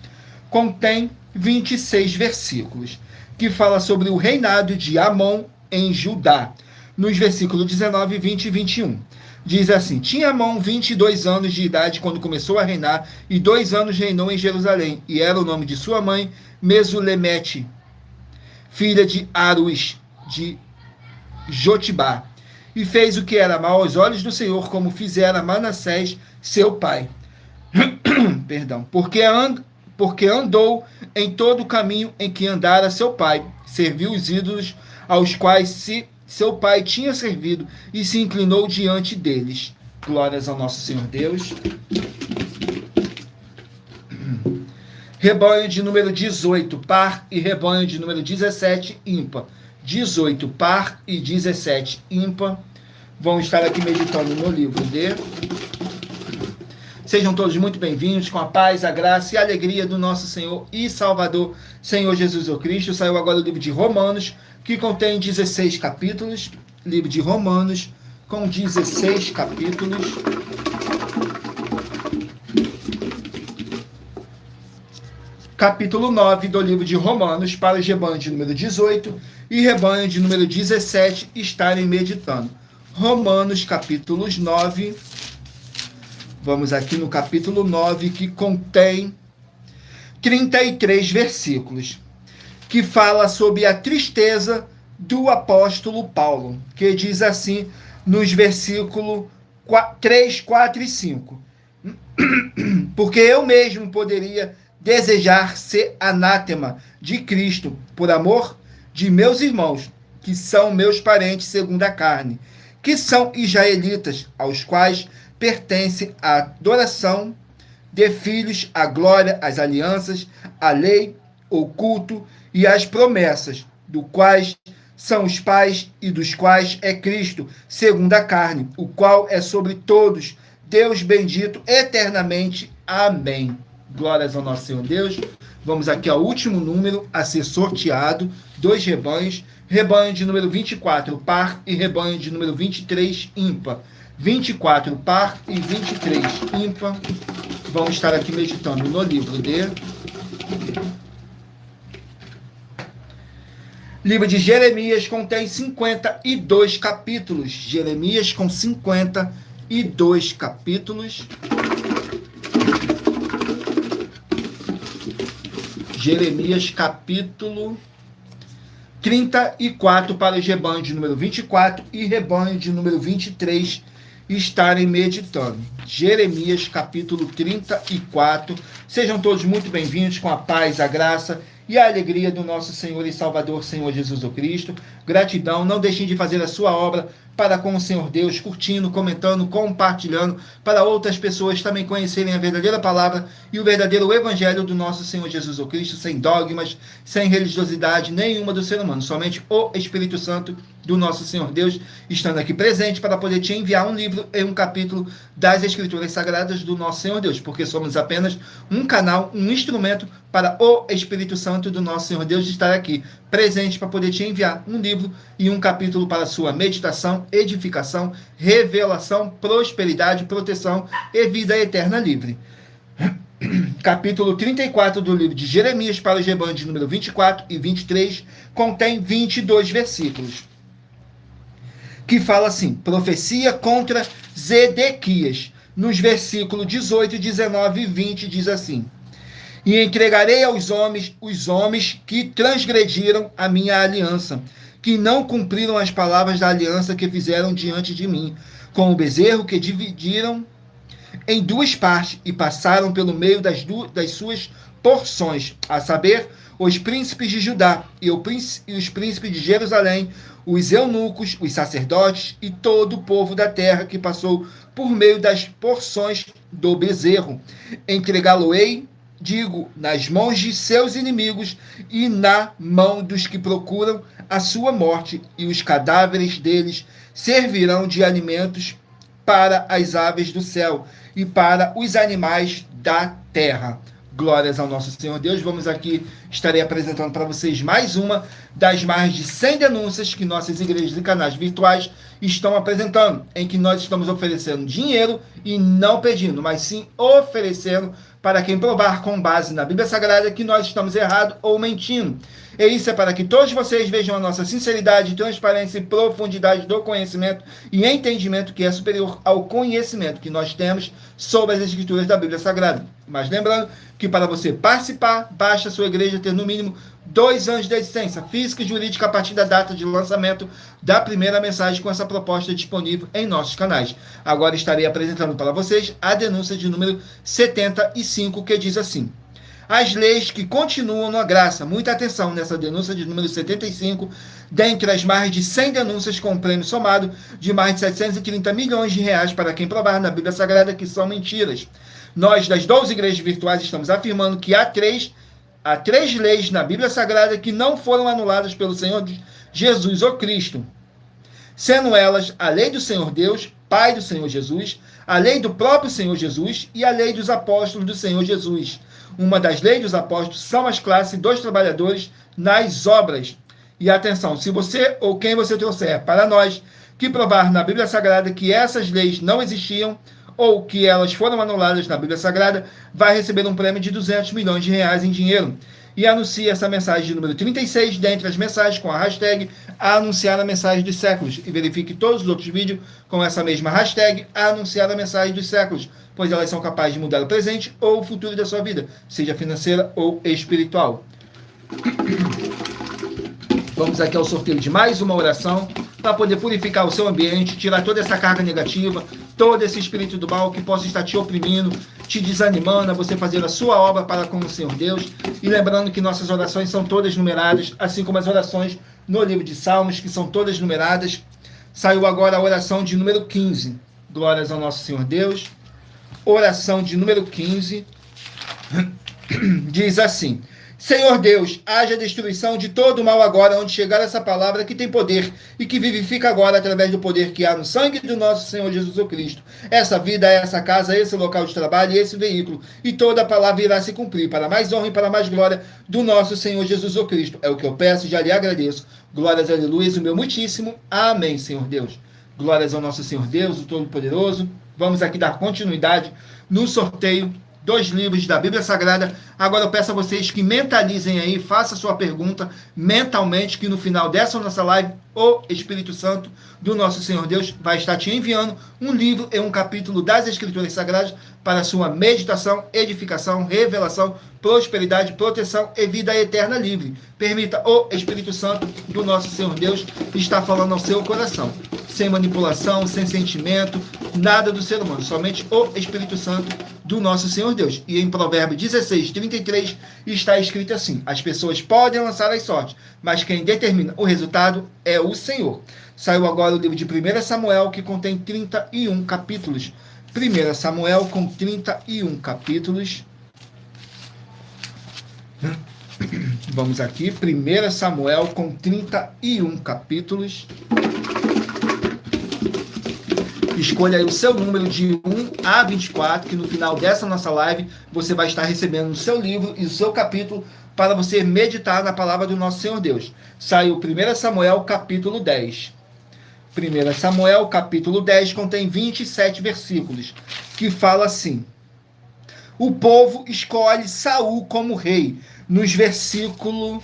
Speaker 1: contém 26 versículos, que fala sobre o reinado de Amon em Judá. Nos versículos 19, 20 e 21. Diz assim: Tinha Amon 22 anos de idade quando começou a reinar, e 2 anos reinou em Jerusalém, e era o nome de sua mãe Mesulemete, filha de Arus, de Jotibá, e fez o que era mal aos olhos do Senhor, como fizera Manassés, seu pai. Perdão. Porque andou em todo o caminho em que andara seu pai, serviu os ídolos aos quais seu pai tinha servido, e se inclinou diante deles. Glórias ao nosso Senhor Deus. Rebanho de número 18, par, e rebanho de número 17, ímpar. 18 par e 17 ímpar vão estar aqui meditando no livro de... Sejam todos muito bem-vindos, com a paz, a graça e a alegria do nosso Senhor e Salvador, Senhor Jesus Cristo. Saiu agora o livro de Romanos, que contém 16 capítulos. Livro de Romanos, com 16 capítulos. Capítulo 9 do livro de Romanos, para os rebanhos de número 18 e rebanho de número 17 estarem meditando. Romanos, capítulos 9. Vamos aqui no capítulo 9, que contém 33 versículos, que fala sobre a tristeza do apóstolo Paulo, que diz assim nos versículos 3, 4 e 5. Porque eu mesmo poderia desejar ser anátema de Cristo, por amor de meus irmãos, que são meus parentes segundo a carne, que são israelitas, aos quais pertence a adoração de filhos, a glória, as alianças, a lei, o culto e as promessas, do quais são os pais e dos quais é Cristo, segundo a carne, o qual é sobre todos, Deus bendito eternamente. Amém. Glórias ao nosso Senhor Deus. Vamos aqui ao último número a ser sorteado, 2 rebanhos, rebanho de número 24, par, e rebanho de número 23, ímpar. 24, par, e 23, ímpar. Vamos estar aqui meditando no livro de... Livro de Jeremias contém 52 capítulos. Jeremias com 52 capítulos. Jeremias capítulo 34 para os rebanhos de número 24 e rebanho de número 23 estarem meditando. Jeremias capítulo 34. Sejam todos muito bem-vindos, com a paz, a graça e a alegria do nosso Senhor e Salvador, Senhor Jesus Cristo. Gratidão, não deixem de fazer a sua obra para com o Senhor Deus, curtindo, comentando, compartilhando, para outras pessoas também conhecerem a verdadeira palavra e o verdadeiro evangelho do nosso Senhor Jesus Cristo, sem dogmas, sem religiosidade nenhuma do ser humano, somente o Espírito Santo do nosso Senhor Deus estando aqui presente para poder te enviar um livro e um capítulo das Escrituras Sagradas do nosso Senhor Deus, porque somos apenas um canal, um instrumento para o Espírito Santo do nosso Senhor Deus estar aqui presente para poder te enviar um livro e um capítulo para sua meditação, edificação, revelação, prosperidade, proteção e vida eterna livre. capítulo 34 do livro de Jeremias para os rebanhos de número 24 e 23, contém 22 versículos, que fala assim, profecia contra Zedequias. Nos versículos 18, 19 e 20 diz assim, e entregarei aos homens os homens que transgrediram a minha aliança, que não cumpriram as palavras da aliança que fizeram diante de mim, com o bezerro que dividiram em duas partes e passaram pelo meio das suas porções, a saber, os príncipes de Judá e os príncipes de Jerusalém, os eunucos, os sacerdotes e todo o povo da terra que passou por meio das porções do bezerro. Entregá-lo-ei, digo, nas mãos de seus inimigos e na mão dos que procuram a sua morte, e os cadáveres deles servirão de alimentos para as aves do céu e para os animais da terra. Glórias ao nosso Senhor Deus. Vamos aqui, estarei apresentando para vocês mais uma das mais de 100 denúncias que nossas igrejas e canais virtuais estão apresentando, em que nós estamos oferecendo dinheiro e não pedindo, mas sim oferecendo para quem provar com base na Bíblia Sagrada que nós estamos errados ou mentindo. E isso é para que todos vocês vejam a nossa sinceridade, transparência e profundidade do conhecimento e entendimento que é superior ao conhecimento que nós temos sobre as Escrituras da Bíblia Sagrada. Mas lembrando que para você participar, basta a sua igreja ter no mínimo 2 anos de existência física e jurídica a partir da data de lançamento da primeira mensagem com essa proposta disponível em nossos canais. Agora estarei apresentando para vocês a denúncia de número 75, que diz assim: as leis que continuam na graça. Muita atenção nessa denúncia de número 75, dentre as mais de 100 denúncias com um prêmio somado de mais de 730 milhões de reais para quem provar na Bíblia Sagrada que são mentiras. Nós, das 12 igrejas virtuais, estamos afirmando que há três leis na Bíblia Sagrada que não foram anuladas pelo Senhor Jesus, o Cristo, sendo elas a lei do Senhor Deus, Pai do Senhor Jesus, a lei do próprio Senhor Jesus e a lei dos apóstolos do Senhor Jesus. Uma das leis dos apóstolos são as classes dos trabalhadores nas obras. E atenção, se você ou quem você trouxer para nós que provar na Bíblia Sagrada que essas leis não existiam ou que elas foram anuladas na Bíblia Sagrada, vai receber um prêmio de 200 milhões de reais em dinheiro. E anuncie essa mensagem de número 36, dentre as mensagens com a hashtag anunciar a mensagem dos séculos. E verifique todos os outros vídeos com essa mesma hashtag anunciar a mensagem dos séculos, pois elas são capazes de mudar o presente ou o futuro da sua vida, seja financeira ou espiritual. Vamos aqui ao sorteio de mais uma oração para poder purificar o seu ambiente, tirar toda essa carga negativa, todo esse espírito do mal que possa estar te oprimindo, te desanimando a você fazer a sua obra para com o Senhor Deus. E lembrando que nossas orações são todas numeradas, assim como as orações no livro de Salmos, que são todas numeradas. Saiu agora a oração de número 15. Glórias ao nosso Senhor Deus. Oração de número 15. Diz assim: Senhor Deus, haja destruição de todo o mal agora, onde chegar essa palavra que tem poder e que vivifica agora através do poder que há no sangue do nosso Senhor Jesus Cristo. Essa vida, essa casa, esse local de trabalho e esse veículo, e toda a palavra irá se cumprir para mais honra e para mais glória do nosso Senhor Jesus Cristo. É o que eu peço e já lhe agradeço. Glórias, aleluia, o meu muitíssimo. Amém, Senhor Deus. Glórias ao nosso Senhor Deus, o Todo-Poderoso. Vamos aqui dar continuidade no sorteio dos livros da Bíblia Sagrada. Agora eu peço a vocês que mentalizem aí, faça a sua pergunta mentalmente, que no final dessa nossa live, o Espírito Santo do nosso Senhor Deus vai estar te enviando um livro e um capítulo das Escrituras Sagradas para a sua meditação, edificação, revelação, prosperidade, proteção e vida eterna livre. Permita o Espírito Santo do nosso Senhor Deus estar falando ao seu coração, sem manipulação, sem sentimento, nada do ser humano, somente o Espírito Santo do nosso Senhor Deus. E em Provérbios 16, 33, está escrito assim: as pessoas podem lançar as sortes, mas quem determina o resultado é o Senhor. Saiu agora o livro de 1 Samuel, que contém 31 capítulos. 1 Samuel com 31 capítulos. Vamos aqui, 1 Samuel com 31 capítulos. Escolha aí o seu número de 1 a 24, que no final dessa nossa live você vai estar recebendo o seu livro e o seu capítulo para você meditar na palavra do nosso Senhor Deus. Saiu 1 Samuel capítulo 10. 1 Samuel capítulo 10 contém 27 versículos, que fala assim: o povo escolhe Saul como rei. Nos versículos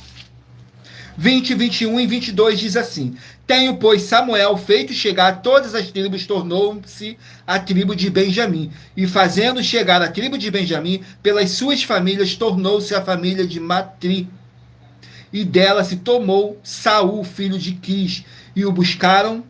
Speaker 1: 20, 21 e 22 diz assim: Tenho, pois, Samuel feito chegar a todas as tribos, tornou-se a tribo de Benjamim. E fazendo chegar a tribo de Benjamim, pelas suas famílias, tornou-se a família de Matri. E dela se tomou Saul, filho de Quis, e o buscaram,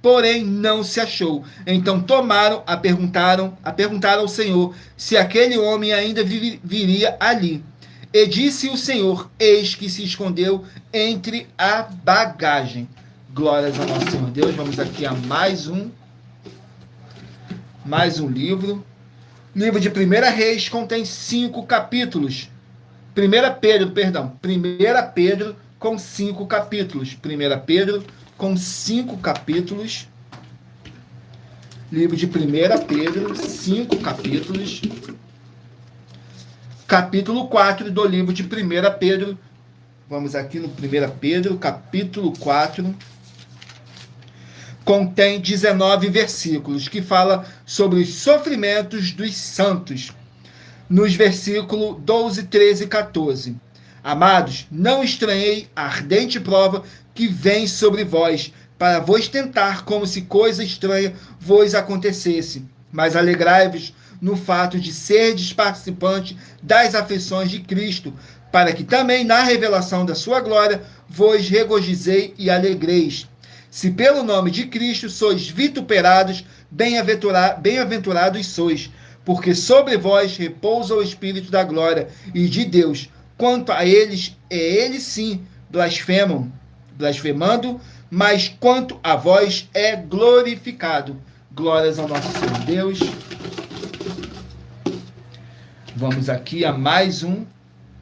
Speaker 1: porém não se achou. Então tomaram, perguntaram ao Senhor se aquele homem ainda viria ali. E disse o Senhor: eis que se escondeu entre a bagagem. Glórias ao nosso Senhor Deus. Vamos aqui a mais um livro. Livro de 1 Reis contém 5 capítulos. 1 Pedro com 5 capítulos. 1 Pedro com 5 capítulos. Livro de 1 Pedro, 5 capítulos. Capítulo 4 do livro de 1 Pedro. Vamos aqui no 1 Pedro, capítulo 4. Contém 19 versículos, que fala sobre os sofrimentos dos santos. Nos versículos 12, 13 e 14. Amados, não estranhei a ardente prova que vem sobre vós, para vos tentar como se coisa estranha vos acontecesse. Mas alegrai-vos no fato de serdes participante das aflições de Cristo, para que também na revelação da sua glória vos regozijei e alegreis. Se pelo nome de Cristo sois vituperados, bem-aventurados sois, porque sobre vós repousa o Espírito da glória e de Deus. Quanto a eles, eles sim blasfemando, mas quanto a vós é glorificado. Glórias ao nosso Senhor Deus. Vamos aqui a mais um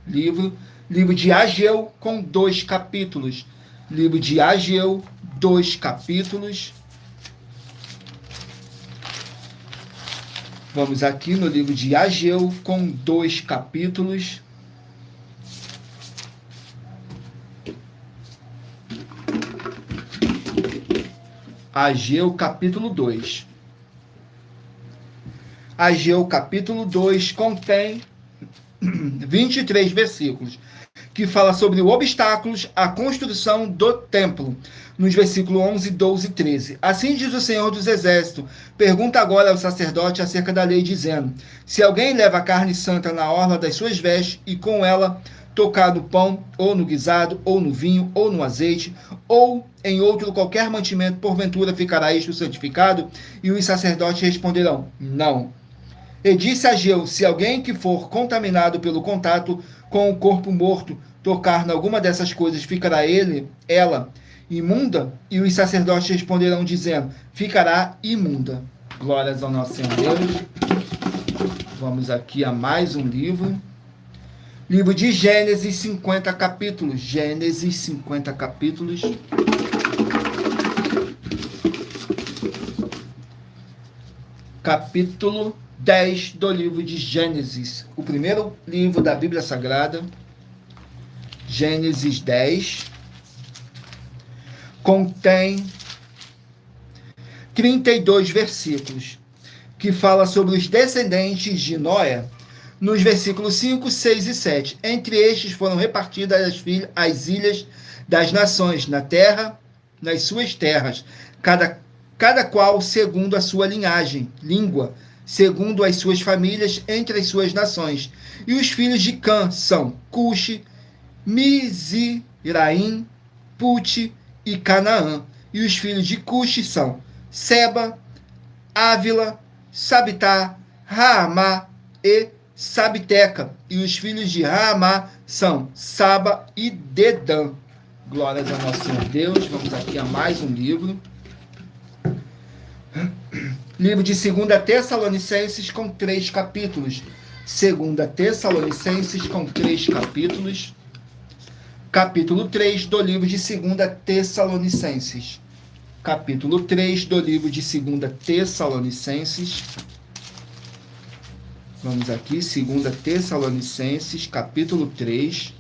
Speaker 1: livro. Livro de Ageu com 2 capítulos. Livro de Ageu, 2 capítulos. Vamos aqui no livro de Ageu com 2 capítulos. Ageu capítulo 2. Ageu capítulo 2 contém 23 versículos, que fala sobre os obstáculos à construção do templo. Nos versículos 11, 12 e 13. Assim diz o Senhor dos Exércitos: pergunta agora ao sacerdote acerca da lei, dizendo: se alguém leva a carne santa na orla das suas vestes, e com ela tocar no pão, ou no guisado, ou no vinho, ou no azeite, ou em outro qualquer mantimento, porventura ficará isto santificado? E os sacerdotes responderão: não. E disse Ageu: se alguém que for contaminado pelo contato com o corpo morto tocar em alguma dessas coisas, ficará ela imunda? E os sacerdotes responderão, dizendo: ficará imunda. Glórias ao nosso Senhor Deus. Vamos aqui a mais um livro. Livro de Gênesis, 50 capítulos. Gênesis, 50 capítulos. Capítulo 10 do livro de Gênesis. O primeiro livro da Bíblia Sagrada. Gênesis 10. Contém 32 versículos, que fala sobre os descendentes de Noé. Nos versículos 5, 6 e 7. Entre estes foram repartidas as ilhas das nações na terra, nas suas terras, cada qual segundo a sua linhagem, língua, segundo as suas famílias entre as suas nações. E os filhos de Cã são Cuxi, Mizraim, Puti e Canaã. E os filhos de Cuxi são Seba, Ávila, Sabitá, Raamá e Sabiteca. E os filhos de Raamá são Saba e Dedã. Glórias ao nosso Senhor Deus. Vamos aqui a mais um livro. Livro de 2 Tessalonicenses com 3 capítulos. 2 Tessalonicenses com 3 capítulos. Capítulo 3 do livro de 2 Tessalonicenses. Capítulo 3 do livro de 2 Tessalonicenses. Vamos aqui, 2 Tessalonicenses, capítulo 3.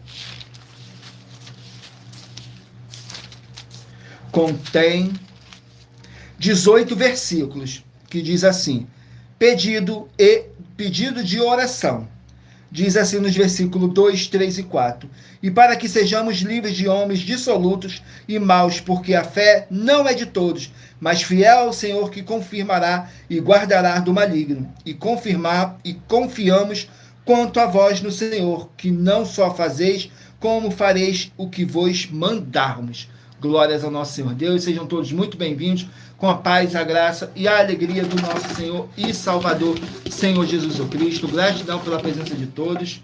Speaker 1: Contém 18 versículos, que diz assim: pedido de oração. Diz assim nos versículos 2, 3 e 4. E para que sejamos livres de homens dissolutos e maus, porque a fé não é de todos, mas fiel ao Senhor que confirmará e guardará do maligno. E confiamos quanto a vós no Senhor, que não só fazeis, como fareis o que vos mandarmos. Glórias ao nosso Senhor Deus. Sejam todos muito bem-vindos, com a paz, a graça e a alegria do nosso Senhor e Salvador, Senhor Jesus Cristo. Gratidão pela presença de todos.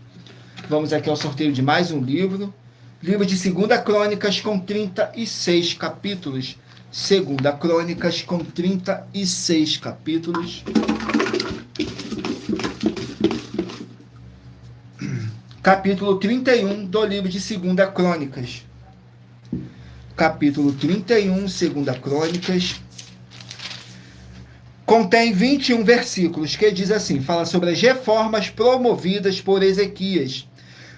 Speaker 1: Vamos aqui ao sorteio de mais um livro. Livro de 2 Crônicas com 36 capítulos. 2 Crônicas com 36 capítulos. Capítulo 31 do livro de 2 Crônicas. Capítulo 31, 2 Crônicas. Contém 21 versículos, que diz assim, fala sobre as reformas promovidas por Ezequias,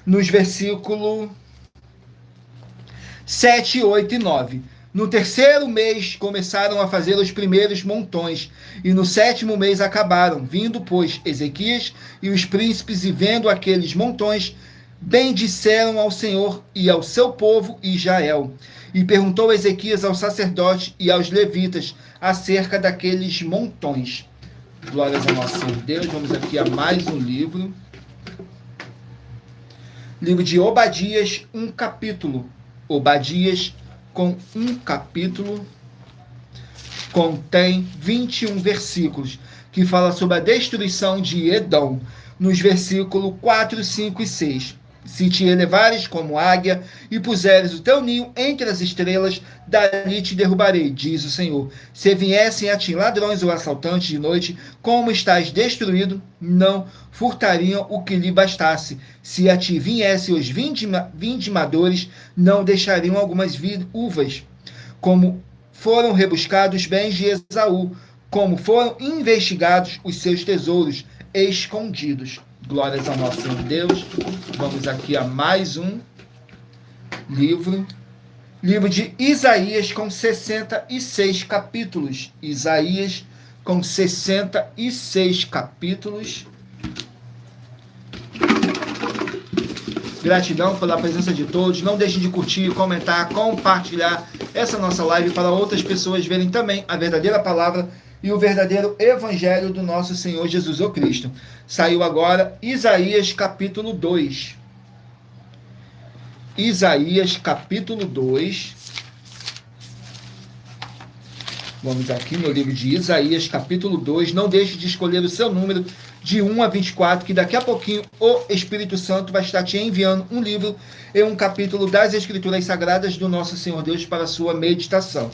Speaker 1: nos versículos 7, 8 e 9. No terceiro mês começaram a fazer os primeiros montões, e no sétimo mês acabaram, vindo, pois, Ezequias e os príncipes, e vendo aqueles montões, bendisseram ao Senhor e ao seu povo Israel. E perguntou Ezequias aos sacerdotes e aos levitas acerca daqueles montões. Glórias ao nosso Senhor Deus. Vamos aqui a mais um livro. Livro de Obadias, um capítulo. Obadias com um capítulo. Contém 21 versículos, que fala sobre a destruição de Edom, nos versículos 4, 5 e 6. Se te elevares como águia e puseres o teu ninho entre as estrelas, dali te derrubarei, diz o Senhor. Se viessem a ti ladrões ou assaltantes de noite, como estás destruído, não furtariam o que lhe bastasse. Se a ti viessem os vindimadores, não deixariam algumas uvas. Como foram rebuscados bens de Esaú, como foram investigados os seus tesouros escondidos. Glórias ao nosso Senhor Deus. Vamos aqui a mais um livro. Livro de Isaías com 66 capítulos. Isaías com 66 capítulos. Gratidão pela presença de todos. Não deixem de curtir, comentar, compartilhar essa nossa live para outras pessoas verem também a verdadeira palavra e o verdadeiro evangelho do nosso Senhor Jesus Cristo. Saiu agora Isaías capítulo 2. Isaías capítulo 2. Vamos aqui no livro de Isaías capítulo 2. Não deixe de escolher o seu número de 1 a 24, que daqui a pouquinho o Espírito Santo vai estar te enviando um livro e um capítulo das Escrituras Sagradas do nosso Senhor Deus para a sua meditação.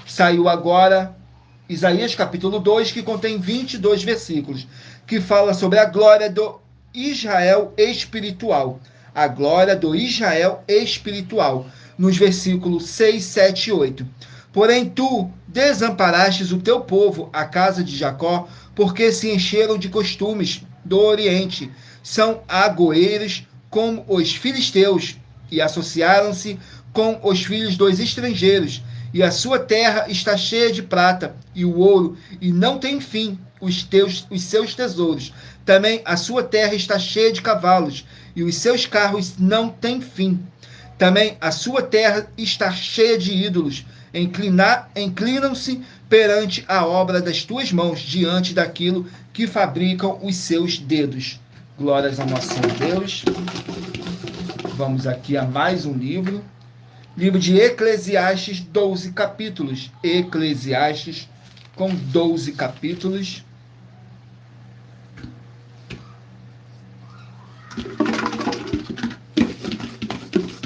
Speaker 1: Saiu agora Isaías capítulo 2, que contém 22 versículos, que fala sobre a glória do Israel espiritual. A glória do Israel espiritual, nos versículos 6, 7 e 8. Porém, tu desamparastes o teu povo, a casa de Jacó, porque se encheram de costumes do Oriente. São agoeiros como os filisteus, e associaram-se com os filhos dos estrangeiros. E a sua terra está cheia de prata e o ouro, e não tem fim os seus tesouros. Também a sua terra está cheia de cavalos, e os seus carros não têm fim. Também a sua terra está cheia de ídolos. Inclinam-se perante a obra das tuas mãos, diante daquilo que fabricam os seus dedos. Glórias ao nosso Senhor Deus. Vamos aqui a mais um livro. Livro de Eclesiastes, 12 capítulos. Eclesiastes com 12 capítulos.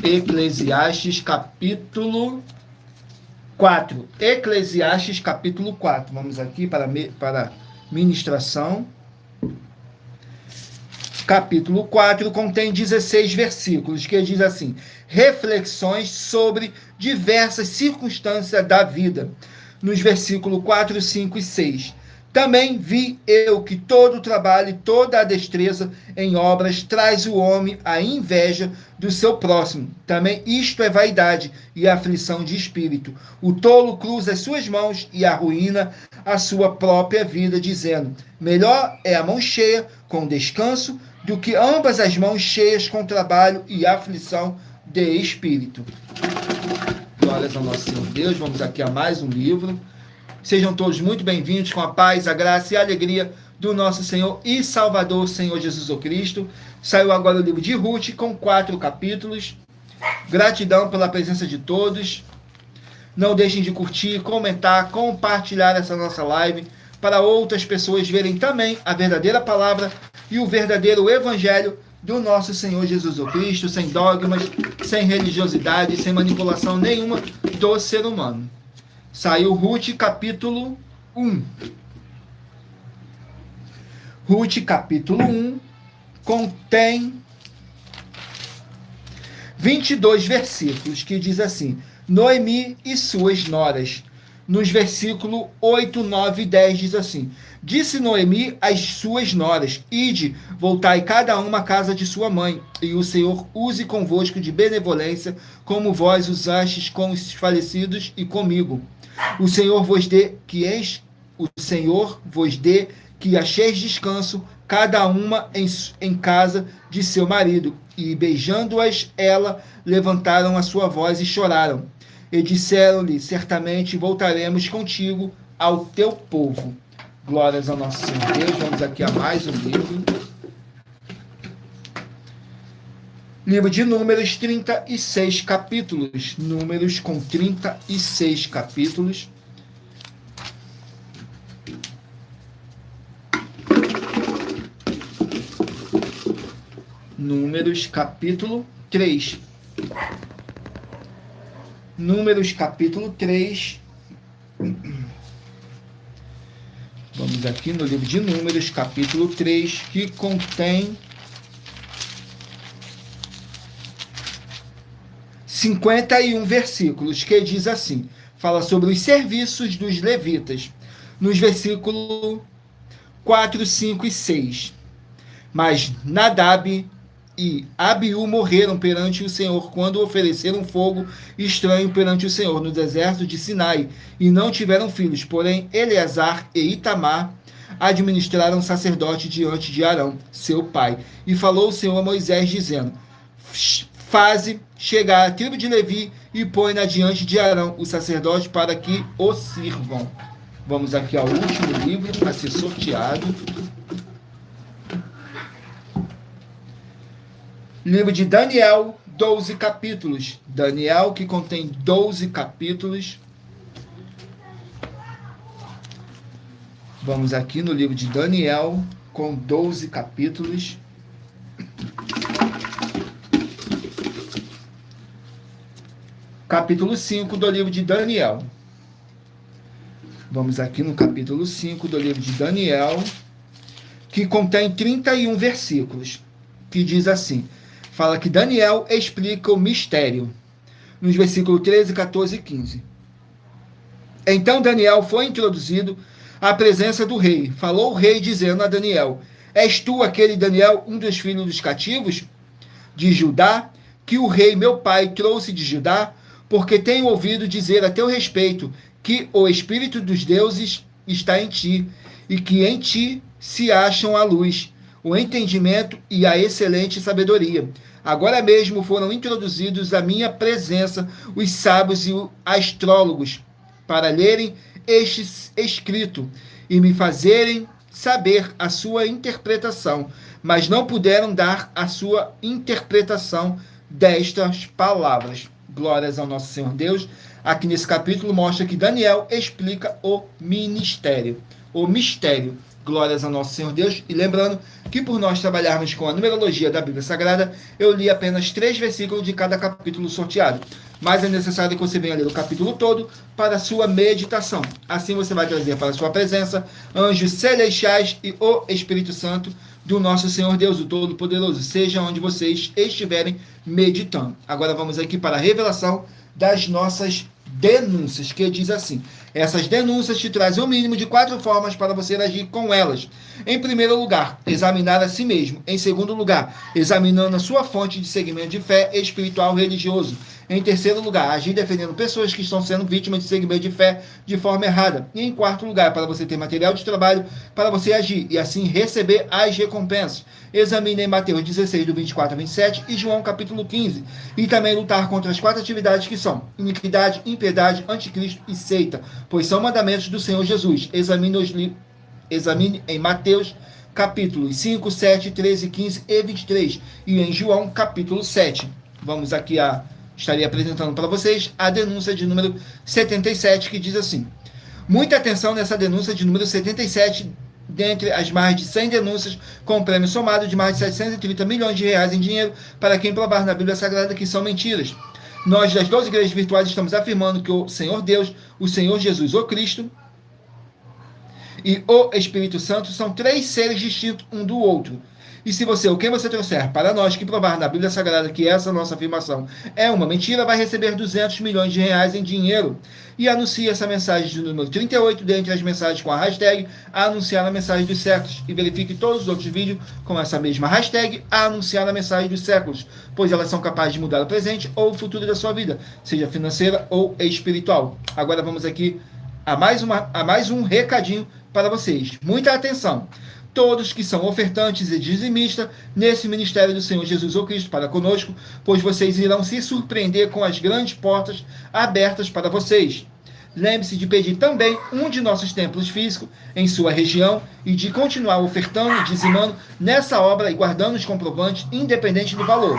Speaker 1: Eclesiastes capítulo 4. Eclesiastes capítulo 4. Vamos aqui para ministração. Capítulo 4 contém 16 versículos, que diz assim: reflexões sobre diversas circunstâncias da vida, nos versículos 4, 5 e 6. Também vi eu que todo o trabalho e toda a destreza em obras traz o homem à inveja do seu próximo. Também isto é vaidade e aflição de espírito. O tolo cruza as suas mãos e arruína a sua própria vida, dizendo: melhor é a mão cheia com descanso do que ambas as mãos cheias com trabalho e aflição de espírito. Glórias ao nosso Senhor Deus. Vamos aqui a mais um livro. Sejam todos muito bem-vindos com a paz, a graça e a alegria do nosso Senhor e Salvador, Senhor Jesus Cristo. Saiu agora o livro de Ruth com 4 capítulos. Gratidão pela presença de todos. Não deixem de curtir, comentar, compartilhar essa nossa live para outras pessoas verem também a verdadeira palavra e o verdadeiro evangelho do nosso Senhor Jesus Cristo, sem dogmas, sem religiosidade, sem manipulação nenhuma do ser humano. Saiu Ruth, capítulo 1. Ruth, capítulo 1, contém 22 versículos, que diz assim: Noemi e suas noras. Nos versículos 8, 9 e 10 diz assim: Disse Noemi às suas noras: Ide, voltai cada uma à casa de sua mãe, e o Senhor use convosco de benevolência, como vós usastes com os falecidos e comigo. O Senhor vos dê que acheis descanso, cada uma em casa de seu marido. E beijando-as, ela levantaram a sua voz e choraram. E disseram-lhe: certamente voltaremos contigo ao teu povo. Glórias ao nosso Senhor Deus. Vamos aqui a mais um livro. Livro de Números, 36 capítulos. Números com 36 capítulos. Números, capítulo 3. Números, capítulo 3. Vamos aqui no livro de Números, capítulo 3, que contém 51 versículos, que diz assim, fala sobre os serviços dos levitas, nos versículos 4, 5 e 6. Mas Nadab e Abiú morreram perante o Senhor quando ofereceram fogo estranho perante o Senhor no deserto de Sinai, e não tiveram filhos. Porém, Eleazar e Itamar administraram sacerdote diante de Arão, seu pai. E falou o Senhor a Moisés, dizendo: faze chegar a tribo de Levi e põe-na diante de Arão, o sacerdote, para que o sirvam. Vamos aqui ao último livro a ser sorteado. Livro de Daniel, 12 capítulos. Daniel, que contém 12 capítulos. Vamos aqui no livro de Daniel, com 12 capítulos. Capítulo 5 do livro de Daniel. Vamos aqui no capítulo 5 do livro de Daniel, que contém 31 versículos, que diz assim, fala que Daniel explica o mistério, nos versículos 13, 14 e 15. Então Daniel foi introduzido à presença do rei. Falou o rei dizendo a Daniel: és tu aquele Daniel, um dos filhos dos cativos de Judá, que o rei meu pai trouxe de Judá? Porque tenho ouvido dizer a teu respeito que o Espírito dos deuses está em ti, e que em ti se acham a luz, o entendimento e a excelente sabedoria. Agora mesmo foram introduzidos à minha presença os sábios e os astrólogos, para lerem este escrito e me fazerem saber a sua interpretação, mas não puderam dar a sua interpretação destas palavras. Glórias ao nosso Senhor Deus. Aqui nesse capítulo mostra que Daniel explica o ministério, o mistério. Glórias ao nosso Senhor Deus. E lembrando que por nós trabalharmos com a numerologia da Bíblia Sagrada, eu li apenas 3 versículos de cada capítulo sorteado. Mas é necessário que você venha ler o capítulo todo para a sua meditação. Assim você vai trazer para a sua presença anjos celestiais e o Espírito Santo do nosso Senhor Deus, o Todo-Poderoso, seja onde vocês estiverem meditando. Agora vamos aqui para a revelação das nossas denúncias, que diz assim: Essas denúncias te trazem o mínimo de 4 formas para você agir com elas. Em primeiro lugar, examinar a si mesmo. Em segundo lugar, examinando a sua fonte de segmento de fé espiritual religioso. Em terceiro lugar, agir defendendo pessoas que estão sendo vítimas de segmento de fé de forma errada. E em quarto lugar, para você ter material de trabalho para você agir e assim receber as recompensas. Examine em Mateus 16, do 24 a 27 e João capítulo 15. E também lutar contra as 4 atividades que são iniquidade, impiedade, anticristo e seita, pois são mandamentos do Senhor Jesus. Examine em Mateus capítulos 5, 7, 13, 15 e 23 e em João capítulo 7. Vamos aqui estarei apresentando para vocês a denúncia de número 77, que diz assim: muita atenção nessa denúncia de número 77, dentre as mais de 100 denúncias, com um prêmio somado de mais de 730 milhões de reais em dinheiro para quem provar na Bíblia Sagrada que são mentiras. Nós, das 12 igrejas virtuais, estamos afirmando que o Senhor Deus, o Senhor Jesus, o Cristo e o Espírito Santo são 3 seres distintos um do outro. E se você, o que você trouxer para nós que provar na Bíblia Sagrada que essa nossa afirmação é uma mentira, vai receber 200 milhões de reais em dinheiro. E anuncie essa mensagem de número 38, dentre as mensagens com a hashtag anunciar a mensagem dos séculos. E verifique todos os outros vídeos com essa mesma hashtag anunciar a mensagem dos séculos, pois elas são capazes de mudar o presente ou o futuro da sua vida, seja financeira ou espiritual. Agora vamos aqui a mais um recadinho para vocês. Muita atenção! Todos que são ofertantes e dizimistas nesse ministério do Senhor Jesus ou Cristo para conosco, pois vocês irão se surpreender com as grandes portas abertas para vocês. Lembre-se de pedir também um de nossos templos físicos em sua região e de continuar ofertando e dizimando nessa obra e guardando os comprovantes independente do valor.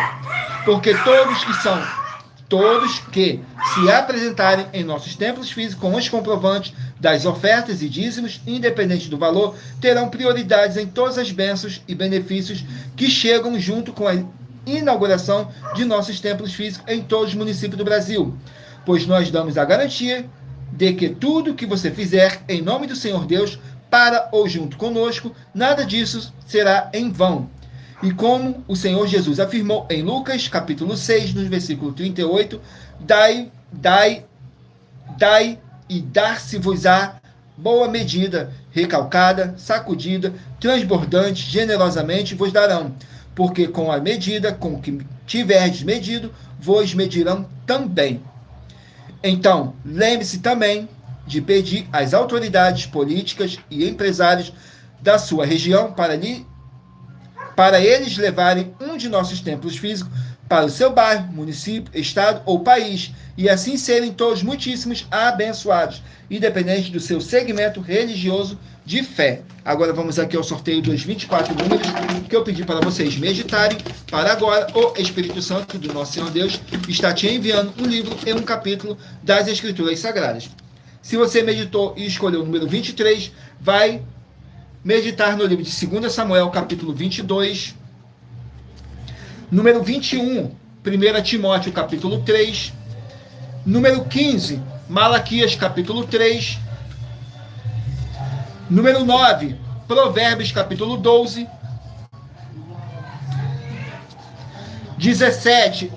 Speaker 1: Porque todos que se apresentarem em nossos templos físicos com os comprovantes das ofertas e dízimos, independente do valor, terão prioridades em todas as bênçãos e benefícios que chegam junto com a inauguração de nossos templos físicos em todos os municípios do Brasil, pois nós damos a garantia de que tudo que você fizer em nome do Senhor Deus, para ou junto conosco, nada disso será em vão. E como o Senhor Jesus afirmou em Lucas, capítulo 6, no versículo 38, dai e dar-se-vos-á boa medida, recalcada, sacudida, transbordante, generosamente vos darão, porque com a medida com que tiverdes medido, vos medirão também. Então, lembre-se também de pedir às autoridades políticas e empresários da sua região para eles levarem um de nossos templos físicos para o seu bairro, município, estado ou país, e assim serem todos muitíssimos abençoados, independente do seu segmento religioso de fé. Agora vamos aqui ao sorteio dos 24 números que eu pedi para vocês meditarem. Para agora, o Espírito Santo do nosso Senhor Deus está te enviando um livro e um capítulo das Escrituras Sagradas. Se você meditou e escolheu o número 23, vai meditar no livro de 2 Samuel, capítulo 22, número 21, 1 Timóteo, capítulo 3, número 15, Malaquias, capítulo 3, número 9, Provérbios, capítulo 12, 17,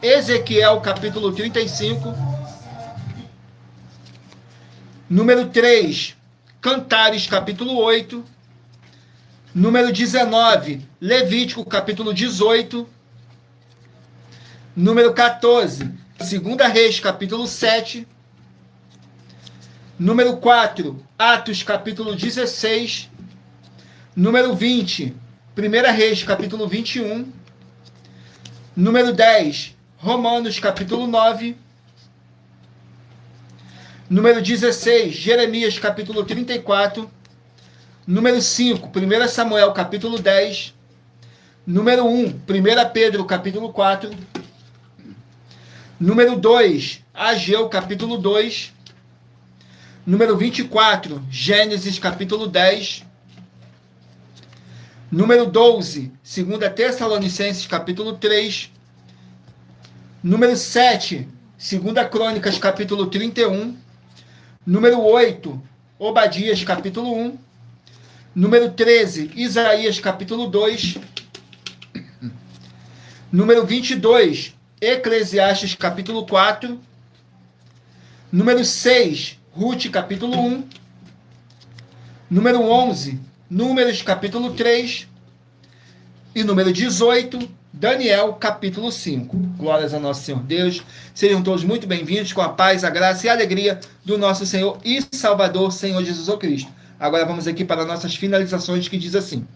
Speaker 1: Ezequiel, capítulo 35, número 3, Cantares, capítulo 8, número 19, Levítico, capítulo 18, número 14, 2 Reis, capítulo 7, número 4, Atos, capítulo 16, número 20, 1 Reis, capítulo 21, número 10, Romanos, capítulo 9, número 16, Jeremias, capítulo 34, número 5, 1 Samuel, capítulo 10, número 1, 1 Pedro, capítulo 4, número 2, Ageu, capítulo 2, número 24, Gênesis, capítulo 10, número 12, 2 Tessalonicenses, capítulo 3, número 7, 2 Crônicas, capítulo 31, número 8, Obadias, capítulo 1, número 13, Isaías, capítulo 2, número 22, Eclesiastes, capítulo 4, número 6, Ruth, capítulo 1. Número 11, Números, capítulo 3. E número 18, Daniel, capítulo 5. Glórias ao nosso Senhor Deus. Sejam todos muito bem-vindos com a paz, a graça e a alegria do nosso Senhor e Salvador, Senhor Jesus Cristo. Agora vamos aqui para nossas finalizações, que diz assim: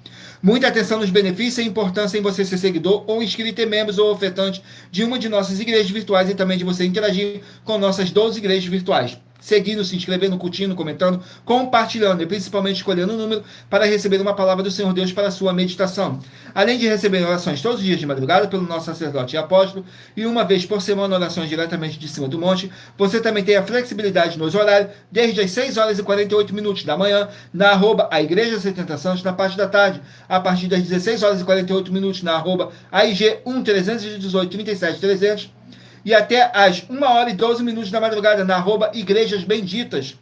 Speaker 1: muita atenção nos benefícios e importância em você ser seguidor ou inscrito em membros ou ofertante de uma de nossas igrejas virtuais e também de você interagir com nossas 12 igrejas virtuais. Seguindo, se inscrevendo, curtindo, comentando, compartilhando e principalmente escolhendo um número para receber uma palavra do Senhor Deus para a sua meditação. Além de receber orações todos os dias de madrugada pelo nosso sacerdote e apóstolo e uma vez por semana orações diretamente de cima do monte, você também tem a flexibilidade nos horários desde as 6 horas e 48 minutos da manhã na @ a Igreja 70 Santos na parte da tarde, a partir das 16 horas e 48 minutos na @ AIG 1-318 37 300 e até às 1h12 da madrugada na @ Igrejas Benditas,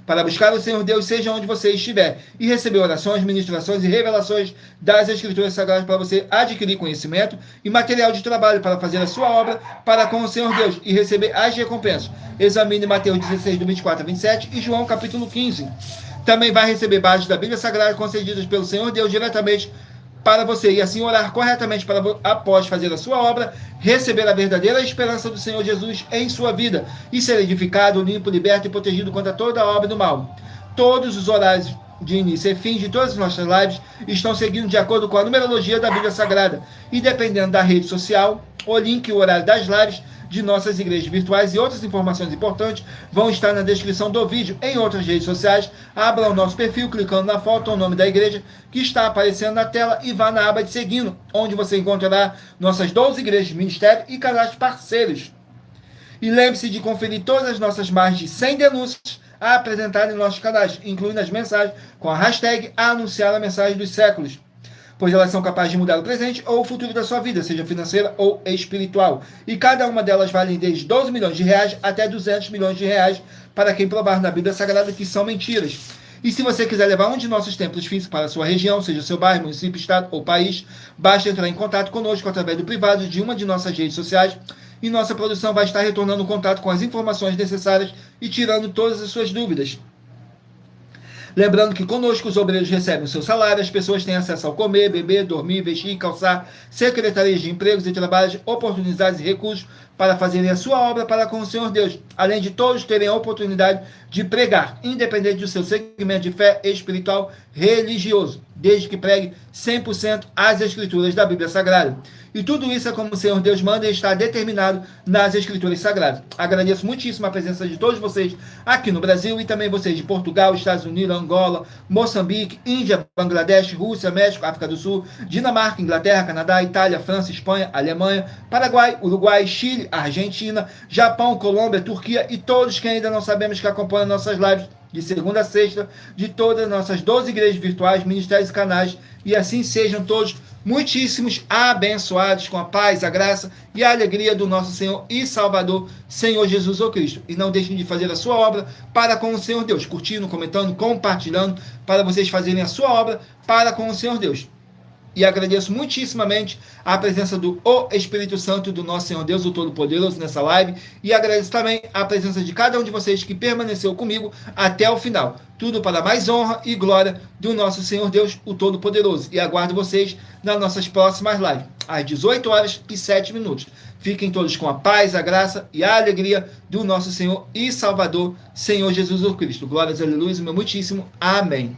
Speaker 1: para buscar o Senhor Deus, seja onde você estiver, e receber orações, ministrações e revelações das Escrituras Sagradas para você adquirir conhecimento e material de trabalho para fazer a sua obra para com o Senhor Deus e receber as recompensas. Examine Mateus 16, do 24 a 27 e João capítulo 15. Também vai receber bases da Bíblia Sagrada concedidas pelo Senhor Deus diretamente para você, e assim orar corretamente para, após fazer a sua obra, receber a verdadeira esperança do Senhor Jesus em sua vida e ser edificado, limpo, liberto e protegido contra toda a obra do mal. Todos os horários de início e fim de todas as nossas lives estão seguindo de acordo com a numerologia da Bíblia Sagrada, e dependendo da rede social, o link e o horário das lives de nossas igrejas virtuais e outras informações importantes vão estar na descrição do vídeo. Em outras redes sociais, abra o nosso perfil clicando na foto ou nome da igreja que está aparecendo na tela e vá na aba de seguindo, onde você encontrará nossas 12 igrejas de ministério e canais parceiros. E lembre-se de conferir todas as nossas mais de 100 denúncias a apresentar em nossos canais, incluindo as mensagens com a hashtag Anunciar a Mensagem dos Séculos, pois elas são capazes de mudar o presente ou o futuro da sua vida, seja financeira ou espiritual. E cada uma delas vale desde 12 milhões de reais até 200 milhões de reais para quem provar na Bíblia Sagrada que são mentiras. E se você quiser levar um de nossos templos físicos para a sua região, seja seu bairro, município, estado ou país, basta entrar em contato conosco através do privado de uma de nossas redes sociais e nossa produção vai estar retornando o contato com as informações necessárias e tirando todas as suas dúvidas. Lembrando que conosco os obreiros recebem o seu salário, as pessoas têm acesso ao comer, beber, dormir, vestir, calçar, secretarias de empregos e trabalhos, oportunidades e recursos para fazerem a sua obra para com o Senhor Deus, além de todos terem a oportunidade de pregar, independente do seu segmento de fé espiritual religioso, desde que pregue 100% as Escrituras da Bíblia Sagrada. E tudo isso é como o Senhor Deus manda e está determinado nas Escrituras Sagradas. Agradeço muitíssimo a presença de todos vocês aqui no Brasil e também vocês de Portugal, Estados Unidos, Angola, Moçambique, Índia, Bangladesh, Rússia, México, África do Sul, Dinamarca, Inglaterra, Canadá, Itália, França, Espanha, Alemanha, Paraguai, Uruguai, Chile, Argentina, Japão, Colômbia, Turquia e todos que ainda não sabemos que acompanham nossas lives de segunda a sexta, de todas as nossas 12 igrejas virtuais, ministérios e canais, e assim sejam todos muitíssimos abençoados com a paz, a graça e a alegria do nosso Senhor e Salvador, Senhor Jesus Cristo. E não deixem de fazer a sua obra para com o Senhor Deus, curtindo, comentando, compartilhando, para vocês fazerem a sua obra para com o Senhor Deus. E agradeço muitíssimamente a presença do Espírito Santo do nosso Senhor Deus, o Todo-Poderoso, nessa live. E agradeço também a presença de cada um de vocês que permaneceu comigo até o final. Tudo para mais honra e glória do nosso Senhor Deus, o Todo-Poderoso. E aguardo vocês nas nossas próximas lives, às 18h07. Fiquem todos com a paz, a graça e a alegria do nosso Senhor e Salvador, Senhor Jesus Cristo. Glórias, aleluia, meu muitíssimo. Amém.